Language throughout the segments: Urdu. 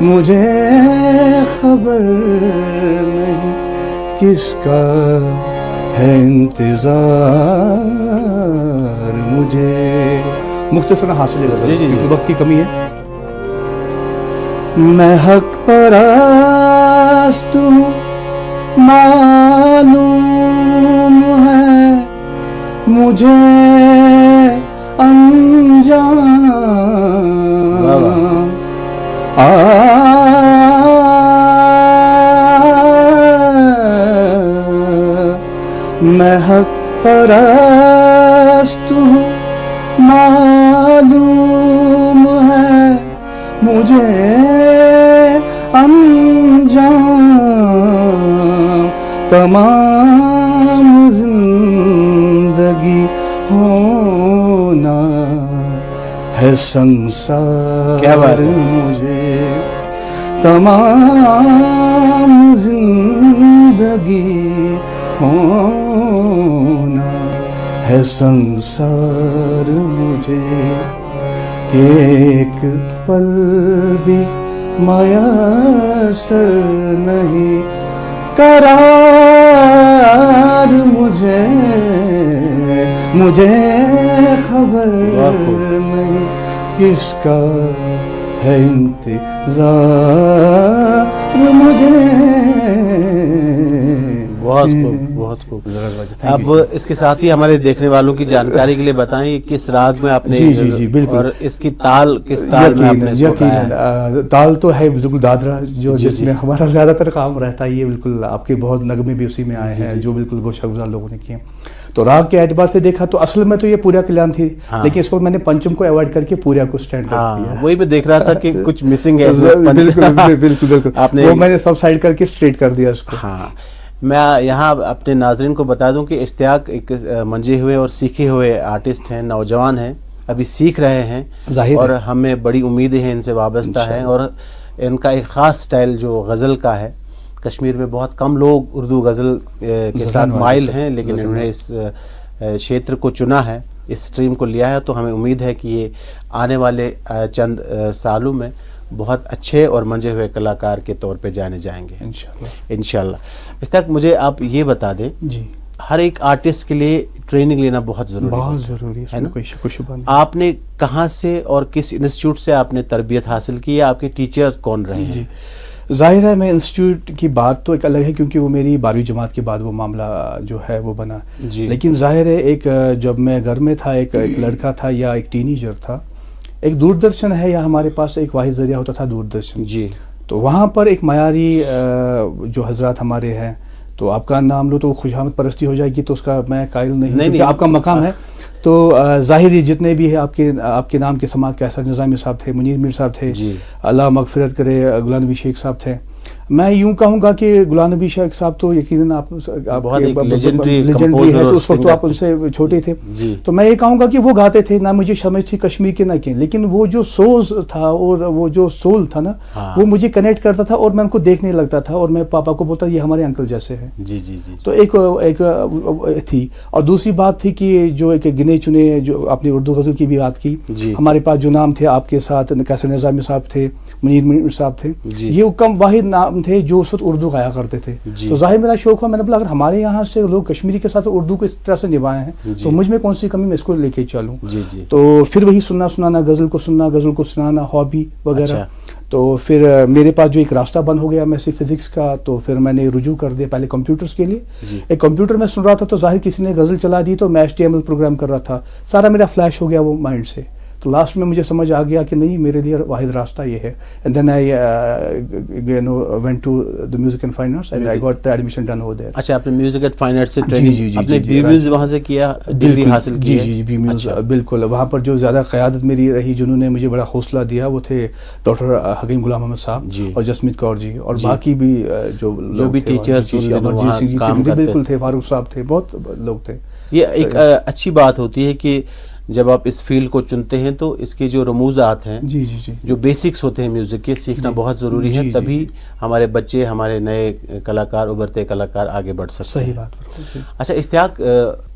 مجھے خبر نہیں کس کا ہے انتظار. مجھے مختصر حاصل ہے غزل کیونکہ وقت کی کمی ہے. میں حق پرست ہوں معلوم ہے مجھے انجام. میں حق پرست ہوں معلوم ہے مجھے انجام. تمام زندگی ہونا ہے سنسار مجھے. تمام زندگی ہونا ہے سنسار مجھے. کہ ایک پل بھی میسر نہیں قرار مجھے. مجھے خبر نہیں کس کا ہے انتظار. مجھے بہت خوب بہت خوب. اب اس کے ساتھ ہی ہمارے دیکھنے والوں کی جانکاری کے لیے بتائیں کس راگ میں آپ نے جی بالکل, اور اس کی تال کس تال میں آپ نے اس کو گایا ہے؟ تال تو ہے بالکل دادرا جو جس میں ہمارا زیادہ تر کام رہتا ہے. یہ بالکل آپ کے بہت نغمے بھی اسی میں آئے ہیں جو بالکل وہ شگفتار لوگوں نے کیے. تو راگ کے اعتبار سے دیکھا تو اصل میں تو یہ پوریا کلیان تھی, لیکن اس کو میں نے پنچم کو اوائڈ کر کے پوریا کو اسٹینڈ کر دیا. وہی میں دیکھ رہا تھا کہ کچھ مسنگ ہے. بالکل وہ میں نے سب سائڈ کر کے اسٹریٹ کر دیا اس کو. ہاں, میں یہاں اپنے ناظرین کو بتا دوں کہ اشتیاق ایک منجے ہوئے اور سیکھے ہوئے آرٹسٹ ہیں, نوجوان ہیں, ابھی سیکھ رہے ہیں اور ہمیں بڑی امیدیں ہیں ان سے وابستہ ہیں. اور ان کا ایک خاص سٹائل جو غزل کا ہے, کشمیر میں بہت کم لوگ اردو غزل کے ساتھ مائل ہیں, لیکن انہوں نے اس چھیتر کو چنا ہے, اس سٹریم کو لیا ہے. تو ہمیں امید ہے کہ یہ آنے والے چند سالوں میں بہت اچھے اور منجے ہوئے کلاکار کے طور پہ جانے جائیں گے انشاءاللہ. اشتیاق, مجھے آپ یہ بتا دیں, ہر ایک آرٹسٹ کے لیے ٹریننگ لینا بہت ضروری ہے نا. آپ نے کہاں سے اور کس انسٹیٹیوٹ سے آپ نے تربیت حاصل کی ہے؟ آپ کے ٹیچر کون رہے ہیں؟ ظاہر ہے میں انسٹیٹیوٹ کی بات تو ایک الگ ہے کیونکہ وہ میری 12ویں جماعت کے بعد وہ معاملہ جو ہے وہ بنا. لیکن ظاہر ہے ایک جب میں گھر میں تھا ایک لڑکا تھا یا ایک ٹین ایجر تھا, ایک دوردرشن ہے یا ہمارے پاس ایک واحد ذریعہ ہوتا تھا دوردرشن. تو وہاں پر ایک معیاری جو حضرات ہمارے ہیں, تو آپ کا نام لو تو خوشامد پرستی ہو جائے گی, تو اس کا میں قائل نہیں کیونکہ آپ کا مقام ہے. تو ظاہری جتنے بھی ہیں آپ کے نام کے سماعت کیسر نظامی صاحب تھے, منیر میر صاحب تھے, اللہ مغفرت کرے غلام نبی شیخ صاحب تھے. میں یوں کہوں گا کہ غلام نبی شیخ صاحب تو یقیناً آپ لیجنڈری ہے, تو اس وقت تو آپ ان سے چھوٹے تھے. تو میں یہ کہوں گا کہ وہ گاتے تھے, نہ مجھے سمجھ تھی کشمیر کے نہ کہ, لیکن وہ جو سوز تھا اور وہ جو سول تھا نا, وہ مجھے کنیکٹ کرتا تھا اور میں ان کو دیکھنے لگتا تھا اور میں پاپا کو بولتا یہ ہمارے انکل جیسے ہیں. تو ایک تھی. اور دوسری بات تھی کہ جو ایک گنے چنے, جو آپ نے اردو غزل کی بھی بات کی, ہمارے پاس جو نام تھے آپ کے ساتھ کیسر نظامی صاحب تھے, منیر میر صاحب تھے, یہ کم واحد نام تھے جو اس وقت اردو گایا کرتے تھے. تو ظاہر میرا شوق ہوا, میں نے بولا اگر ہمارے یہاں سے لوگ کشمیری کے ساتھ اردو کو اس طرح سے نبھائے ہیں تو مجھ میں کون سی کمی, میں اس کو لے کے چلوں. تو پھر وہی سننا سنانا, غزل کو سننا, غزل کو سنانا, ہابی وغیرہ. تو پھر میرے پاس جو ایک راستہ بند ہو گیا میں سے فزکس کا, تو پھر میں نے رجوع کر دیا پہلے کمپیوٹرز کے لیے. ایک کمپیوٹر میں سن رہا تھا تو ظاہر کسی نے غزل چلا دی, تو میں HTML پروگرام کر رہا تھا, سارا میرا فلیش ہو گیا وہ مائنڈ سے. تو لاسٹ میں مجھے سمجھ آ گیا کہ نہیں, میرے لیے واحد راستہ یہ ہے. And then I went to the music and fine arts and I got the admission done over there. اچھا, آپ نے میوزک اینڈ فائن آرٹس سے ٹریننگ, آپ نے بی میوز وہاں سے کیا, ڈگری حاصل کی؟ جی بی میوز بالکل. وہاں پر جو زیادہ قیادت میری رہی, جنہوں نے مجھے بڑا حوصلہ دیا, وہ تھے ڈاکٹر حکیم غلام احمد صاحب اور جسمیت کور جی, اور باقی بھی جو بھی ٹیچرز بالکل تھے, فاروق صاحب تھے, بہت لوگ تھے. یہ ایک اچھی بات ہوتی ہے کہ جب آپ اس فیلڈ کو چنتے ہیں تو اس کے جو رموزات ہیں, جو بیسکس ہوتے ہیں میوزک کے, سیکھنا بہت ضروری ہے, تبھی ہمارے بچے, ہمارے نئے کلاکار, ابھرتے کلاکار آگے بڑھ سکتے ہیں. صحیح بات. اچھا اشتیاق,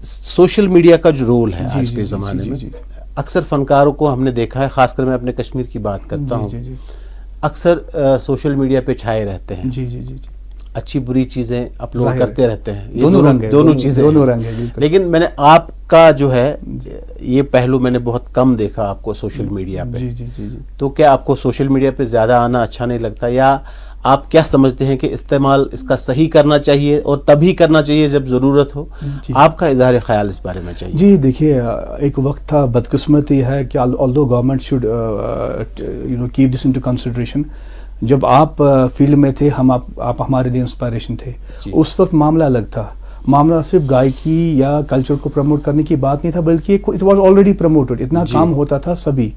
سوشل میڈیا کا جو رول ہے آج کے زمانے میں, اکثر فنکاروں کو ہم نے دیکھا ہے, خاص کر میں اپنے کشمیر کی بات کرتا ہوں, اکثر سوشل میڈیا پہ چھائے رہتے ہیں. جی جی جی جی. اچھی بری چیزیں اپلوڈ کرتے رہتے ہیں. یہ دونوں چیزیں دونوں رنگ ہیں. لیکن میں نے آپ کا جو ہے یہ پہلو میں نے بہت کم دیکھا آپ کو سوشل میڈیا پہ. جی جی جی جی. تو کیا آپ کو سوشل میڈیا پہ زیادہ آنا اچھا نہیں لگتا، یا آپ کیا سمجھتے ہیں کہ استعمال اس کا صحیح کرنا چاہیے اور تبھی کرنا چاہیے جب ضرورت ہو؟ آپ کا اظہار خیال اس بارے میں چاہیے. جی دیکھیے، ایک وقت تھا، بدقسمتی ہے کہ although government should keep this into consideration، جب آپ فیلڈ میں تھے، آپ ہمارے لیے انسپائریشن تھے. اس وقت معاملہ الگ تھا. معاملہ صرف گائیکی یا کلچر کو پروموٹ کرنے کی بات نہیں تھا، بلکہ اٹ واز آلریڈی پروموٹڈ. اتنا کام ہوتا تھا سبھی.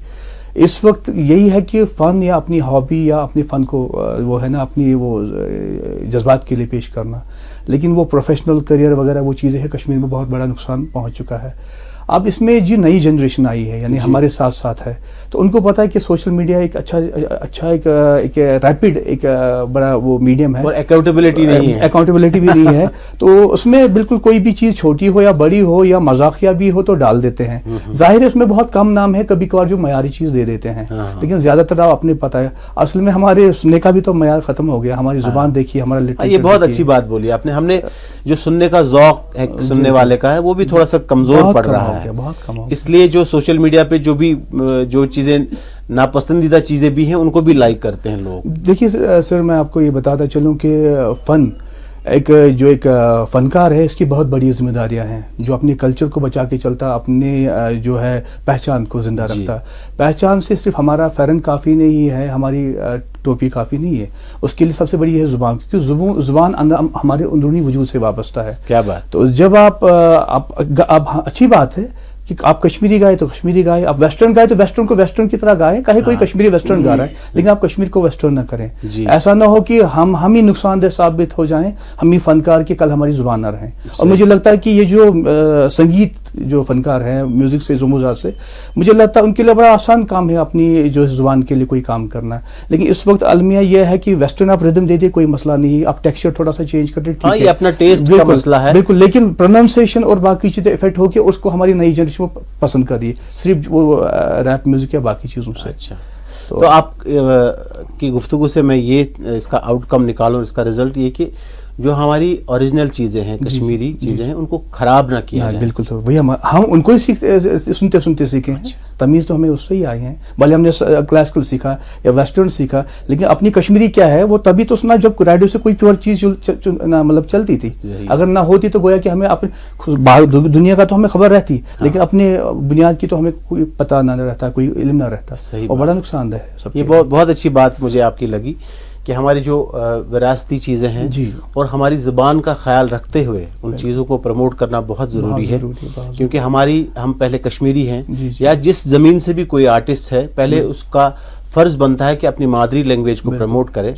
اس وقت یہی ہے کہ فن یا اپنی ہابی یا اپنے فن کو وہ ہے نا اپنی وہ جذبات کے لیے پیش کرنا، لیکن وہ پروفیشنل کریئر وغیرہ وہ چیزیں ہیں، کشمیر میں بہت بڑا نقصان پہنچ چکا ہے. اب اس میں جو نئی جنریشن آئی ہے، یعنی ہمارے ساتھ ساتھ ہے، تو ان کو پتا ہے کہ سوشل میڈیا ایک اچھا ایک ریپڈ ایک بڑا وہ میڈیم ہے، اور اکاؤنٹیبلٹی بھی نہیں ہے. تو اس میں بالکل کوئی بھی چیز چھوٹی ہو یا بڑی ہو یا مذاقیہ بھی ہو تو ڈال دیتے ہیں. ظاہر ہے اس میں بہت کم نام ہے، کبھی کبھار جو معیاری چیز دے دیتے ہیں، لیکن زیادہ تر آپ اپنے پتہ ہے اصل میں ہمارے سننے کا بھی تو معیار ختم ہو گیا. ہماری زبان دیکھیے، ہمارا لٹریچر. یہ بہت اچھی بات بولی آپ نے. ہم نے جو سننے کا ذوق ہے سننے والے کا ہے وہ بھی تھوڑا سا کمزور پڑ رہا ہے، بہت کم. اس لیے جو سوشل میڈیا پہ جو چیزیں ناپسندیدہ چیزیں بھی ہیں ان کو بھی لائک کرتے ہیں لوگ. دیکھیے سر، میں آپ کو یہ بتاتا چلوں کہ فن ایک فنکار ہے، اس کی بہت بڑی ذمہ داریاں ہیں، جو اپنے کلچر کو بچا کے چلتا، اپنے جو ہے پہچان کو زندہ رکھتا. پہچان سے صرف ہمارا فیرن کافی نہیں ہے، ہماری ٹوپی کافی نہیں ہے، اس کے لیے سب سے بڑی ہے زبان، کیونکہ زبان ہمارے اندرونی وجود سے وابستہ ہے. کیا بات. تو جب آپ اچھی بات ہے کہ آپ کشمیری گائے تو کشمیری گائے، آپ ویسٹرن گائے تو ویسٹرن کو ویسٹرن کی طرح گائے. کہیں کوئی کشمیری ویسٹرن گا رہا ہے، لیکن آپ کشمیر کو ویسٹرن نہ کریں. ایسا نہ ہو کہ ہم ہی نقصان دہ ثابت ہو جائیں، ہم ہی فنکار کی کل ہماری زبان نہ رہیں. اور مجھے لگتا ہے کہ یہ جو سنگیت جو فنکار ہیں، میوزک سے زموزات سے، مجھے لگتا ہے ان کے لیے بڑا آسان کام ہے اپنی جو زبان کے لیے کوئی کام کرنا. لیکن اس وقت المیہ یہ ہے کہ ویسٹرن آپ ردم دے دیں، کوئی مسئلہ نہیں، آپ ٹیکسچر تھوڑا سا چینج کر دیں، ٹھیک ہے، یہ اپنا ٹیسٹ کا مسئلہ ہے بالکل. لیکن پروننسیشن اور باقی چیزیں افیکٹ ہو کے اس کو ہماری نئی جنریشن پسند کر رہی ہے، صرف وہ ریپ میوزک یا باقی چیزوں سے. اچھا، تو آپ کی گفتگو سے میں یہ اس کا آؤٹ کم نکالوں، اس کا رزلٹ یہ کہ جو ہماری اوریجنل چیزیں ہیں، کشمیری چیزیں ہیں، ان کو خراب نہ کیا جائے. بالکل. تو وہی ہم ان کو ہی سنتے سنتے سیکھے ہیں. تمیز تو ہمیں اس سے ہی آئے ہیں، بھلے ہم نے کلاسیکل سیکھا یا ویسٹرن سیکھا، لیکن اپنی کشمیری کیا ہے وہ تبھی تو سنا جب ریڈیو سے کوئی پیور چیز مطلب چلتی تھی. اگر نہ ہوتی تو گویا کہ ہمیں اپنے دنیا کا تو ہمیں خبر رہتی، لیکن اپنے بنیاد کی تو ہمیں کوئی پتہ نہ رہتا، کوئی علم نہ رہتا، اور بڑا نقصان دہ ہے. یہ بہت اچھی بات مجھے آپ کی لگی کہ ہماری جو وراثتی چیزیں ہیں اور ہماری زبان کا خیال رکھتے ہوئے ان چیزوں کو پروموٹ کرنا بہت ضروری ہے. کیونکہ ہم پہلے کشمیری ہیں یا جس زمین سے بھی کوئی آرٹسٹ ہے، پہلے اس کا فرض بنتا ہے کہ اپنی مادری لینگویج کو پروموٹ کرے،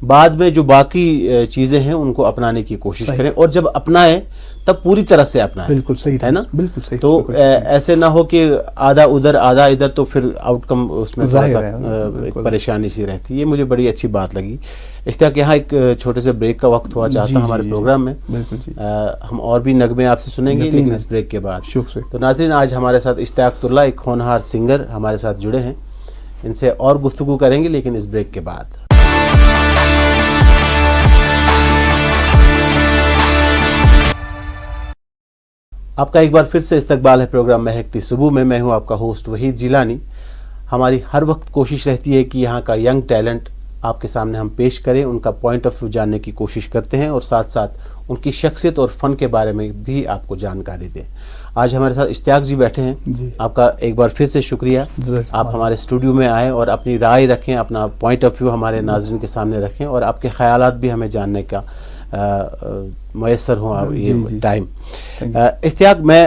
بعد میں جو باقی چیزیں ہیں ان کو اپنانے کی کوشش کریں، اور جب اپنائے تب پوری طرح سے اپنائے. بالکل صحیح ہے نا. بالکل صحیح. تو ایسے نہ ہو کہ آدھا ادھر آدھا ادھر، تو پھر آؤٹ کم اس میں تھوڑا سا ایک پریشانی سی رہتی ہے. یہ مجھے بڑی اچھی بات لگی. اشتیاق، یہاں ایک چھوٹے سے بریک کا وقت ہوا چاہتا ہوں ہمارے پروگرام میں. ہم اور بھی نغمے آپ سے سنیں گے لیکن اس بریک کے بعد. تو ناظرین، آج ہمارے ساتھ اشتیاق اللہ، ایک ہونہار سنگر ہمارے ساتھ جڑے ہیں. ان سے اور گفتگو کریں گے لیکن اس بریک کے بعد. آپ کا ایک بار پھر سے استقبال ہے پروگرام مہکتی صبح میں. میں ہوں آپ کا ہوسٹ وحید جیلانی. ہماری ہر وقت کوشش رہتی ہے کہ یہاں کا ینگ ٹیلنٹ آپ کے سامنے ہم پیش کریں، ان کا پوائنٹ آف ویو جاننے کی کوشش کرتے ہیں، اور ساتھ ساتھ ان کی شخصیت اور فن کے بارے میں بھی آپ کو جانکاری دیں. آج ہمارے ساتھ اشتیاق جی بیٹھے ہیں. آپ کا ایک بار پھر سے شکریہ. آپ ہمارے اسٹوڈیو میں آئیں اور اپنی رائے رکھیں، اپنا پوائنٹ آف ویو ہمارے ناظرین کے سامنے رکھیں، اور آپ کے خیالات بھی ہمیں جاننے کا میسر ہوں یہ ٹائم. اشتیاق، میں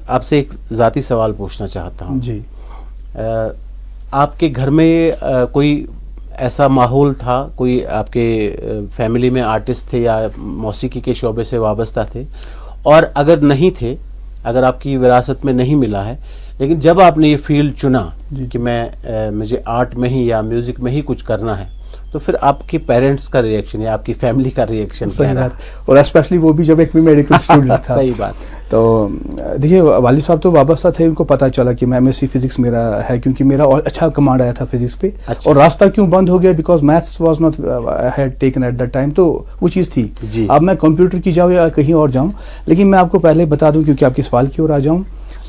آپ سے ایک ذاتی سوال پوچھنا چاہتا ہوں. جی، آپ کے گھر میں کوئی ایسا ماحول تھا، کوئی آپ کے فیملی میں آرٹسٹ تھے یا موسیقی کے شعبے سے وابستہ تھے؟ اور اگر نہیں تھے، اگر آپ کی وراثت میں نہیں ملا ہے، لیکن جب آپ نے یہ فیلڈ چنا کہ مجھے آرٹ میں ہی یا میوزک میں ہی کچھ کرنا ہے، تو پھر آپ کے پیرنٹس کا ریئیکشن یا آپ کی فیملی کا ریئیکشن کیا رہا؟ اور اسپیشلی وہ بھی جب ایک میں میڈیکل اسٹوڈنٹ تھا. صحیح بات. تو دیکھیے والد صاحب تو وابستہ تھے, ان کو پتہ چلا کہ میں ایم ایس سی فزکس میرا ہے, کیونکہ میرا اور اچھا کمانڈ آیا تھا فزکس پہ. اور راستہ کیوں بند ہو گیا, because maths was not had taken at that time, تو وہ چیز تھی. اب میں کمپیوٹر کی جاؤں یا کہیں اور جاؤں, لیکن میں آپ کو پہلے بتا دوں کیونکہ آپ کے سوال کی اور آ جاؤں,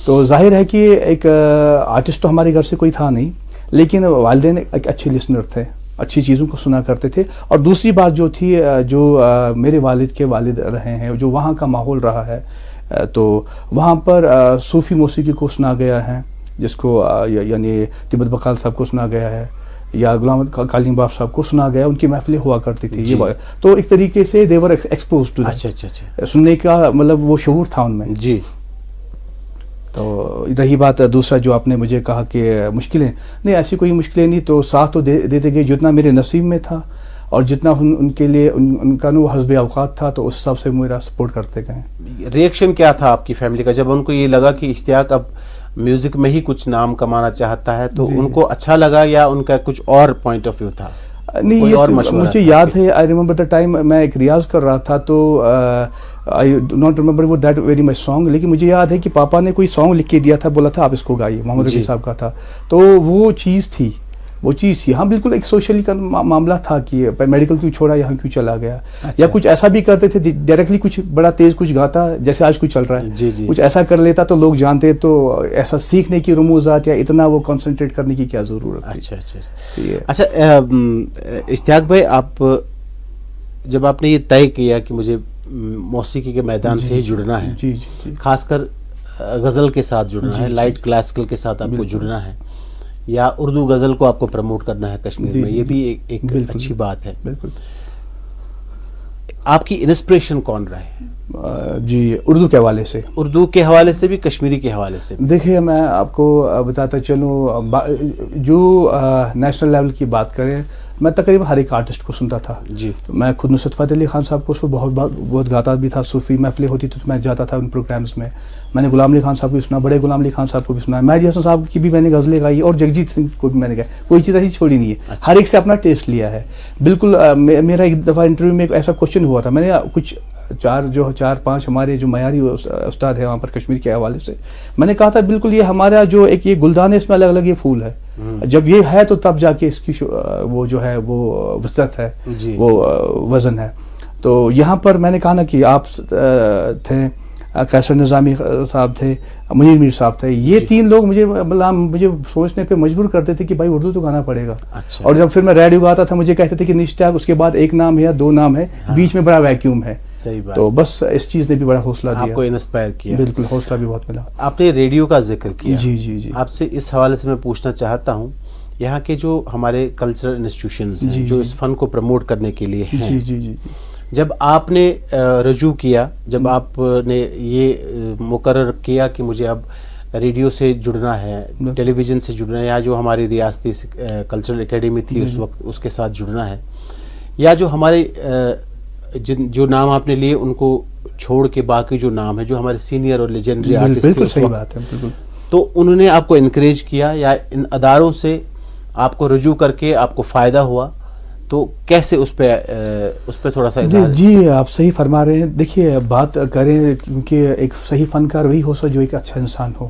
تو ظاہر ہے کہ ایک آرٹسٹ تو ہمارے گھر سے کوئی تھا نہیں, لیکن والدین ایک اچھے لسنر تھے, اچھی چیزوں کو سنا کرتے تھے. اور دوسری بات جو تھی, جو میرے والد کے والد رہے ہیں, جو وہاں کا ماحول رہا ہے, تو وہاں پر صوفی موسیقی کو سنا گیا ہے, جس کو یعنی تبت بقال صاحب کو سنا گیا ہے, یا غلام قالین باب صاحب کو سنا گیا, ان کی محفلیں ہوا کرتی تھی. یہ تو ایک طریقے سے دے ور ایکسپوزڈ ٹو, اچھا سننے کا مطلب وہ شعور تھا ان میں. جی. تو رہی بات دوسرا جو آپ نے مجھے کہا کہ مشکلیں, نہیں ایسی کوئی مشکلیں نہیں, تو ساتھ تو دیتے گئے جتنا میرے نصیب میں تھا, اور جتنا ان کے لیے ان کا وہ حسب اوقات تھا, تو اس حساب سے میرا سپورٹ کرتے گئے. ریئیکشن کیا تھا آپ کی فیملی کا جب ان کو یہ لگا کہ اشتیاق اب میوزک میں ہی کچھ نام کمانا چاہتا ہے, تو ان کو اچھا لگا یا ان کا کچھ اور پوائنٹ آف ویو تھا؟ نہیں, یہ مجھے یاد ہے, آئی ریمبر دا ٹائم میں ایک ریاض کر رہا تھا, تو آئی ڈو ناٹ ریمبر وہ دیٹ ویری مچ سانگ, لیکن مجھے یاد ہے کہ پاپا نے کوئی سانگ لکھ کے دیا تھا, بولا تھا آپ اس کو گائیے, محمد رفیع صاحب کا تھا. تو وہ چیز تھی. ہاں بالکل ایک سوشلی کا معاملہ تھا کہ میڈیکل کیوں چھوڑا, یہاں کیوں چلا گیا, یا کچھ ایسا بھی کرتے تھے ڈائریکٹلی کچھ بڑا تیز کچھ گاتا جیسے آج کچھ چل رہا ہے, کچھ ایسا کر لیتا تو لوگ جانتے, تو ایسا سیکھنے کی رموزات یا اتنا وہ کنسنٹریٹ کرنے کی کیا ضرورت تھی. اچھا اشتیاق بھائی, آپ جب آپ نے یہ طے کیا کہ مجھے موسیقی کے میدان سے ہی جڑنا ہے, خاص کر غزل کے ساتھ جڑنا ہے, لائٹ کلاسیکل کے ساتھ آپ کو جڑنا ہے, یا اردو غزل کو آپ کو پروموٹ کرنا ہے کشمیر میں, یہ بھی ایک اچھی بات ہے. بالکل. آپ کی انسپریشن کون رہے؟ جی, اردو کے حوالے سے, اردو کے حوالے سے بھی, کشمیری کے حوالے سے بھی. دیکھیے میں آپ کو بتاتا چلوں, جو نیشنل لیول کی بات کریں, میں تقریباً ہر ایک آرٹسٹ کو سنتا تھا. جی. میں خود نصرت فتح علی خان صاحب کو بہت گاتا بھی تھا, صوفی محفلیں ہوتی تو میں جاتا تھا ان پروگرامز میں. میں نے غلام علی خان صاحب کو بھی سنا, بڑے غلام علی خان صاحب کو بھی سنا, مہدی حسن صاحب کی بھی میں نے غزلیں گائی, اور جگجیت سنگھ کو بھی میں نے گائی. کوئی چیز ایسی چھوڑی نہیں ہے, ہر ایک سے اپنا ٹیسٹ لیا ہے. بالکل. میرا ایک دفعہ انٹرویو میں ایک ایسا کوشچن ہوا تھا, میں نے کچھ 4-5 ہمارے جو معیاری استاد ہیں وہاں پر کشمیر کے حوالے سے, میں نے کہا تھا بالکل یہ ہمارا جو ایک یہ گلدان ہے, اس میں الگ الگ یہ پھول ہے, جب یہ ہے تو تب جا کے اس کی وہ جو ہے وہ وسعت ہے, وہ وزن ہے. تو یہاں پر میں نے کہا نا کہ آپ تھے, قیصر نظامی صاحب تھے, منیر میر صاحب تھے, یہ 3 لوگ مجھے سوچنے پہ مجبور کرتے تھے کہ بھائی اردو تو گانا پڑے گا. اور جب پھر میں ریڈیو گاتا تھا, مجھے کہتے تھے کہ اشتیاق اس کے بعد ایک نام ہے یا 2 نام ہے, بیچ میں بڑا ویکیوم ہے. تو بس اس چیز نے بھی بڑا حوصلہ دیا, آپ کو انسپائر کیا. بالکل, حوصلہ بھی بہت ملا. آپ نے ریڈیو کا ذکر کیا. جی. آپ سے اس حوالے سے میں پوچھنا چاہتا ہوں, یہاں کے جو ہمارے کلچرل انسٹیٹیوشنز ہیں جو اس فن کو پروموٹ کرنے کے لیے ہیں, جی. جب آپ نے رجوع کیا, جب آپ نے یہ مقرر کیا کہ مجھے اب ریڈیو سے جڑنا ہے, ٹیلی ویژن سے جڑنا ہے, یا جو ہماری ریاستی کلچرل اکیڈمی تھی اس وقت اس کے ساتھ جڑنا ہے, یا جو ہمارے جو نام آپ نے لیے ان کو چھوڑ کے باقی جو نام ہے جو ہمارے سینئر اور لیجنڈری آرٹسٹ تھے اس وقت, تو انہوں نے آپ کو انکریج کیا یا ان اداروں سے آپ کو رجوع کر کے آپ کو فائدہ ہوا, تو کیسے اس پہ تھوڑا سا اظہار؟ جی آپ صحیح فرما رہے ہیں. دیکھیے بات کریں, کیونکہ ایک صحیح فنکار وہی ہو جو ایک اچھا انسان ہو,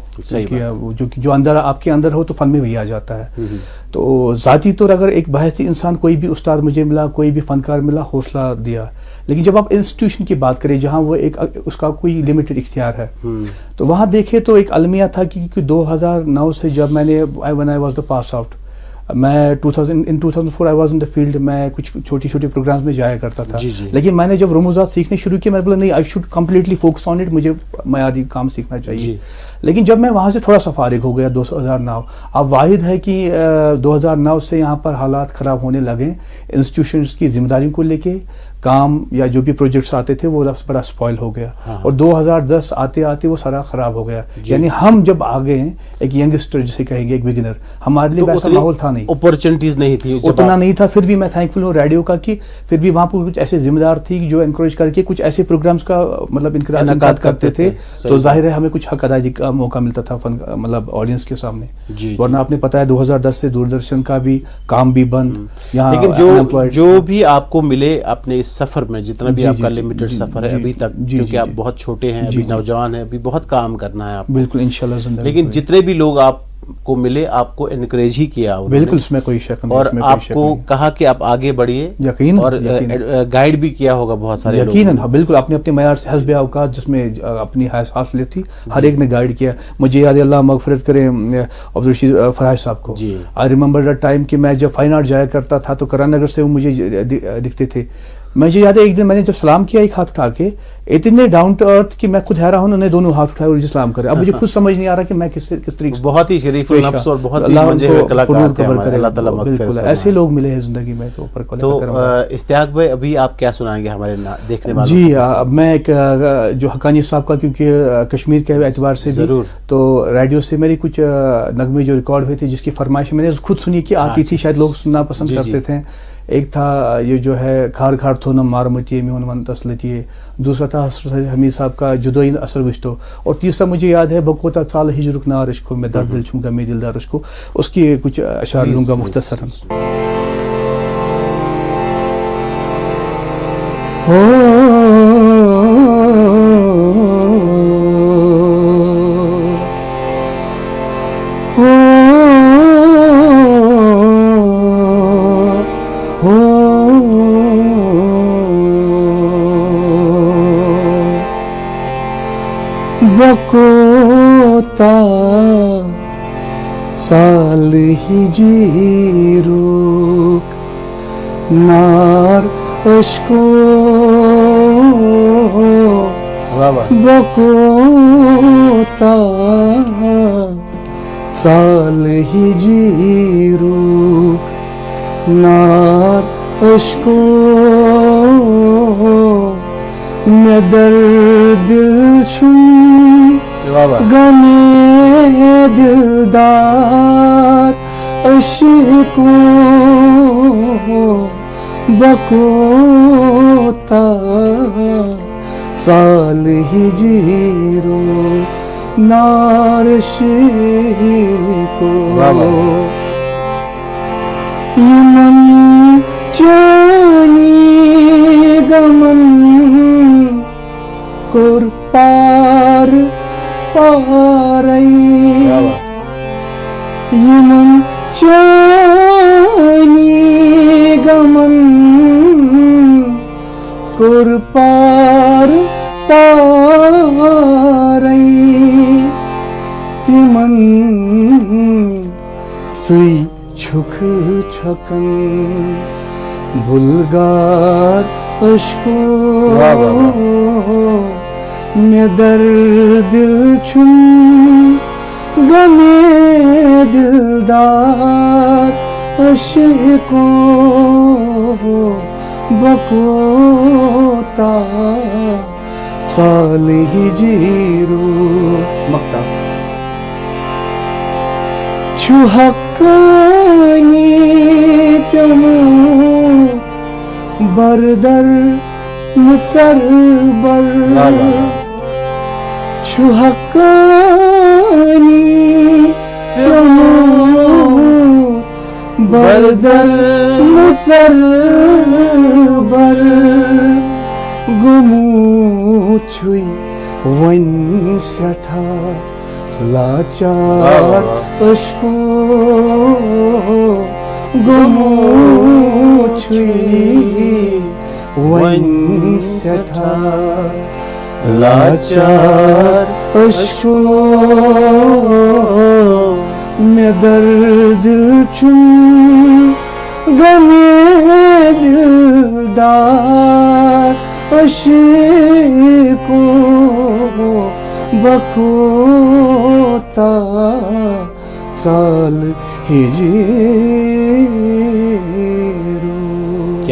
جو اندر آپ کے اندر ہو تو فن میں وہی آ جاتا ہے. تو ذاتی طور اگر ایک بحثی انسان کوئی بھی استاد مجھے ملا, کوئی بھی فنکار ملا, حوصلہ دیا. لیکن جب آپ انسٹیٹیوشن کی بات کریں جہاں وہ ایک اس کا کوئی لمیٹڈ اختیار ہے, تو وہاں دیکھیں تو ایک المیہ تھا کہ 2009 سے جب میں نے when I was the pass out, میں 2004 I was in the field, میں کچھ چھوٹی پروگرامز میں جایا کرتا تھا. لیکن میں نے جب رموزات سیکھنے شروع کیے, میں بولا نہیں, I should completely focus on it, مجھے معیاری کام سیکھنا چاہیے. لیکن جب میں وہاں سے تھوڑا سا فارغ ہو گیا 2009, اب واحد ہے کہ 2009 سے یہاں پر حالات خراب ہونے لگے انسٹیٹیوشنز کی ذمہ داریوں کو لے کے, کام یا جو بھی پروجیکٹس آتے تھے وہ بڑا اسپوائل ہو گیا, اور 2010 آتے آتے وہ سارا خراب ہو گیا. یعنی ہم جب آگے ہیں ایک ینگسٹر جسے کہیں گے, ایک بگنر, ہمارے لیے ویسا ماحول تھا نہیں, اپرچونٹیز نہیں تھی, اتنا نہیں تھا. پھر بھی میں تھینک فل ہوں ریڈیو کا کہ پھر بھی وہاں پہ کچھ ایسے ذمہ دار تھی جو انکریج کر کے کچھ ایسے پروگرامز کا مطلب انعقاد کرتے تھے, تو ظاہر ہے ہمیں کچھ حق ادائیگی کا موقع ملتا تھا مطلب آڈینس کے سامنے. ورنہ آپ نے پتا ہے 2010 سے دوردرشن کا بھی کام بھی بند. لیکن جو بھی آپ کو ملے اپنے اس سفر میں, جتنا بھی آپ کا لمیٹڈ سفر ہے ابھی تک, کیونکہ آپ بہت چھوٹے ہیں, ابھی نوجوان ہیں, ابھی بہت کام کرنا ہے آپ کو, بالکل انشاءاللہ زندہ, لیکن جتنے بھی لوگ آپ کو ملے آپ کو انکریج ہی کیا, بالکل اس میں کوئی شک نہیں, اور آپ کو کہا کہ آپ آگے بڑھیے, یقین, اور گائیڈ بھی کیا ہوگا بہت سارے لوگ, یقیناً بالکل اپنے اپنے معیار سے حسب اوقات جس میں اپنی حاصلیت تھی ہر ایک نے گائیڈ کیا. مجھے یاد ہے, اللہ مغفرت کرے, عبدالرشید فرحان صاحب کو, آئی ریممبر دا ٹائم کہ میں جب فائن آرٹ جایا کرتا تھا تو کران نگر سے وہ مجھے دکھتے تھے. مجھے یاد ہے ایک دن میں نے جب سلام کیا ایک ہاتھ اٹھا کے, اتنے ڈاؤن ٹو ارتھ کہ میں خود حیران ہوں, انہوں نے دونوں ہاتھ اٹھائے اور سلام کرے. اب مجھے خود سمجھ نہیں آ رہا کہ میں کس طریقے سے, بہت ہی شریف النفس اور بہت ہی منجے ہوئے کلاکار تھے, اللہ تعالیٰ مغفرت فرمائے. ایسے لوگ ملے ہیں زندگی میں. تو اشتیاق بھائی ابھی آپ کیا سنائیں گے ہمارے دیکھنے والوں؟ جی اب میں ایک جو حقانی صاحب کا, کیونکہ کشمیر کے اعتبار سے ضرور, تو ریڈیو سے میری کچھ نغمے جو ریکارڈ ہوئے تھے جس کی فرمائش میں نے خود سنی کہ آتی تھی, شاید لوگ سننا پسند کرتے تھے. ایک تھا یہ جو ہے کھار کھار تھونم مارمتی میون من تسلتی, دوسرا تھا حمید صاحب کا جدوئی اثر وشتو, اور تیسرا مجھے یاد ہے بکوتا ثال ہجرک نارش کو میں درد دل چھم گمی دلدارش کو. اس کی کچھ اشعار لوں گا مختصراً. بکوتا سال ہجرک نار اشکو, بکوتا سال ہجرک نار اشکو, میں درد دل چھم غمِ دلدار عشقو, بکوتا سال ہجرو نار عشقو, یمن چانی گمن کور پار پارئی, یمن چانی گمن کور پار پارئی, تمن سوی چھک چھکن بلگار اشکو, میں درد دل چھم غمِ دلدار عشقو, بکوتا سال ہجرو. مقطع چھو حقانی پیمو بردر مچر بر, چھو حقانی پیمو بردر مچر بر, گمو چھوئی ون سٹھا لاچار اشکو, گمو چھوئی ون سٹھا لاچار اشکو, میں درد دل چھم غمِ دلدار عشقو, بکوتا سال ہجرو.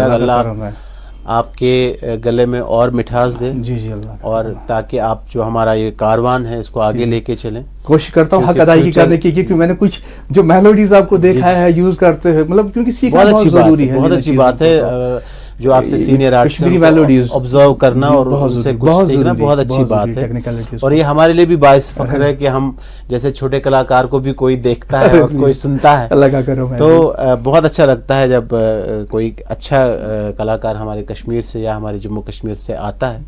اللہ آپ کے گلے میں اور مٹھاس دے. جی جی اللہ. اور تاکہ آپ جو ہمارا یہ کاروان ہے اس کو آگے لے کے چلیں. کوشش کرتا ہوں حق ادائیگی کرنے کی, کیونکہ میں نے کچھ جو میلوڈیز آپ کو دیکھا ہے یوز کرتے ہیں, مطلب کیونکہ سیکھنا بہت ضروری ہے. بہت اچھی بات ہے جو آپ سے سینئر آرٹسٹ آبزرو کرنا اور ان سے کچھ سیکھنا بہت اچھی بات ہے. اور یہ ہمارے لیے بھی باعث فخر ہے کہ ہم جیسے چھوٹے کلاکار کو بھی کوئی دیکھتا ہے اور کوئی سنتا ہے, تو بہت اچھا لگتا ہے جب کوئی اچھا کلاکار ہمارے کشمیر سے یا ہمارے جموں کشمیر سے آتا ہے.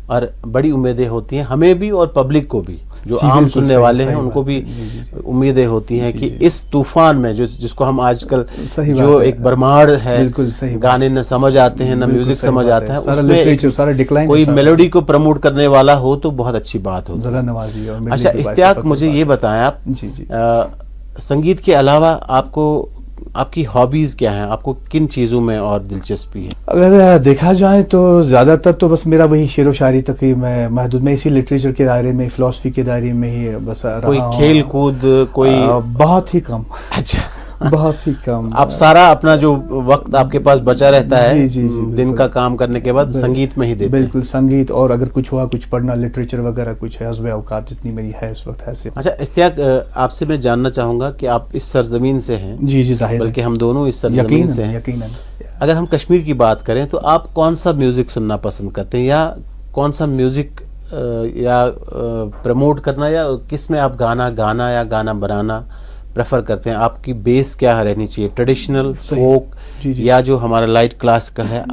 اور بڑی امیدیں ہوتی ہیں ہمیں بھی اور پبلک کو بھی, جو عام سننے والے ہیں ان کو بھی امیدیں ہوتی ہیں کہ اس طوفان میں جس کو ہم آج کل جو ایک برماڈ ہے, گانے نہ سمجھ آتے ہیں نہ میوزک سمجھ آتا ہے, اس میں کوئی میلوڈی کو پروموٹ کرنے والا ہو تو بہت اچھی بات ہوتی ہے. اچھا اشتیاق, مجھے یہ بتائیں آپ سنگیت کے علاوہ آپ کی ہابیز کیا ہیں, آپ کو کن چیزوں میں اور دلچسپی ہے؟ اگر دیکھا جائے تو زیادہ تر تو بس میرا وہی شعر و شاعری تک ہی میں محدود, میں اسی لٹریچر کے دائرے میں, فلسفی کے دائرے میں ہی بس رہا ہوں. کوئی کھیل کود کوئی؟ بہت ہی کم. اچھا, بہت ہی کم. آپ سارا اپنا جو وقت آپ کے پاس بچا رہتا ہے دن کا کام کرنے کے بعد سنگیت میں ہی دیتے ہیں؟ بالکل سنگیت, اور اگر کچھ ہوا کچھ پڑھنا, لٹریچر وغیرہ کچھ ہے, حسب اوقات جتنی میری ہے اس وقت ہے. اچھا اشتیاق, آپ سے میں جاننا چاہوں گا کہ آپ اس سرزمین سے ہیں. جی جی ظاہر, بلکہ ہم دونوں اس سرزمین سے ہیں. یقیناً. اگر ہم کشمیر کی بات کریں تو آپ کون سا میوزک سننا پسند کرتے ہیں, یا کون سا میوزک یا پروموٹ کرنا, یا کس میں آپ گانا یا گانا بنانا پریفر کرتے ہیں؟ آپ کی بیس کیا رہنی چاہیے, ٹریڈیشنل, فوک, یا جو ہمارا لائٹ کلاسیکل ہے؟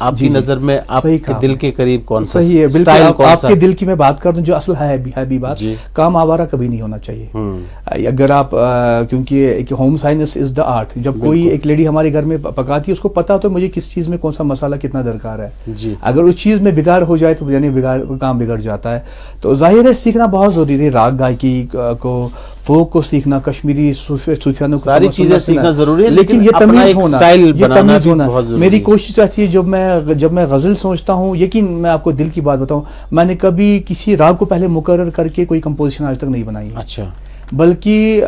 آپ کی نظر میں آپ کے دل کے قریب کون سا صحیح ہے؟ بالکل آپ کے دل کی میں بات کرتا ہوں, جو اصل ہے بھی بات, کام آوارہ کبھی نہیں ہونا چاہیے. اگر آپ, کیونکہ ایک home science is the art, جب کوئی ایک لیڈی ہمارے گھر میں پکاتی ہے اس کو پتا تو مجھے کس چیز میں کون سا مسالہ کتنا درکار ہے. اگر اس چیز میں بگاڑ ہو جائے تو یعنی کام بگڑ جاتا ہے. تو ظاہر ہے سیکھنا بہت ضروری ہے, راگ گائکی کو, فوک کو سیکھنا, کشمیری صوفیانوں کو, ساری چیزیں سیکھنا ضروری ہے, لیکن یہ تمیز ہونا, میری کوشش رہتی ہے جب میں غزل سوچتا ہوں, یقین میں آپ کو دل کی بات بتاؤں, میں نے کبھی کسی راگ کو پہلے مقرر کر کے کوئی کمپوزیشن آج تک نہیں بنائی. اچھا. بلکہ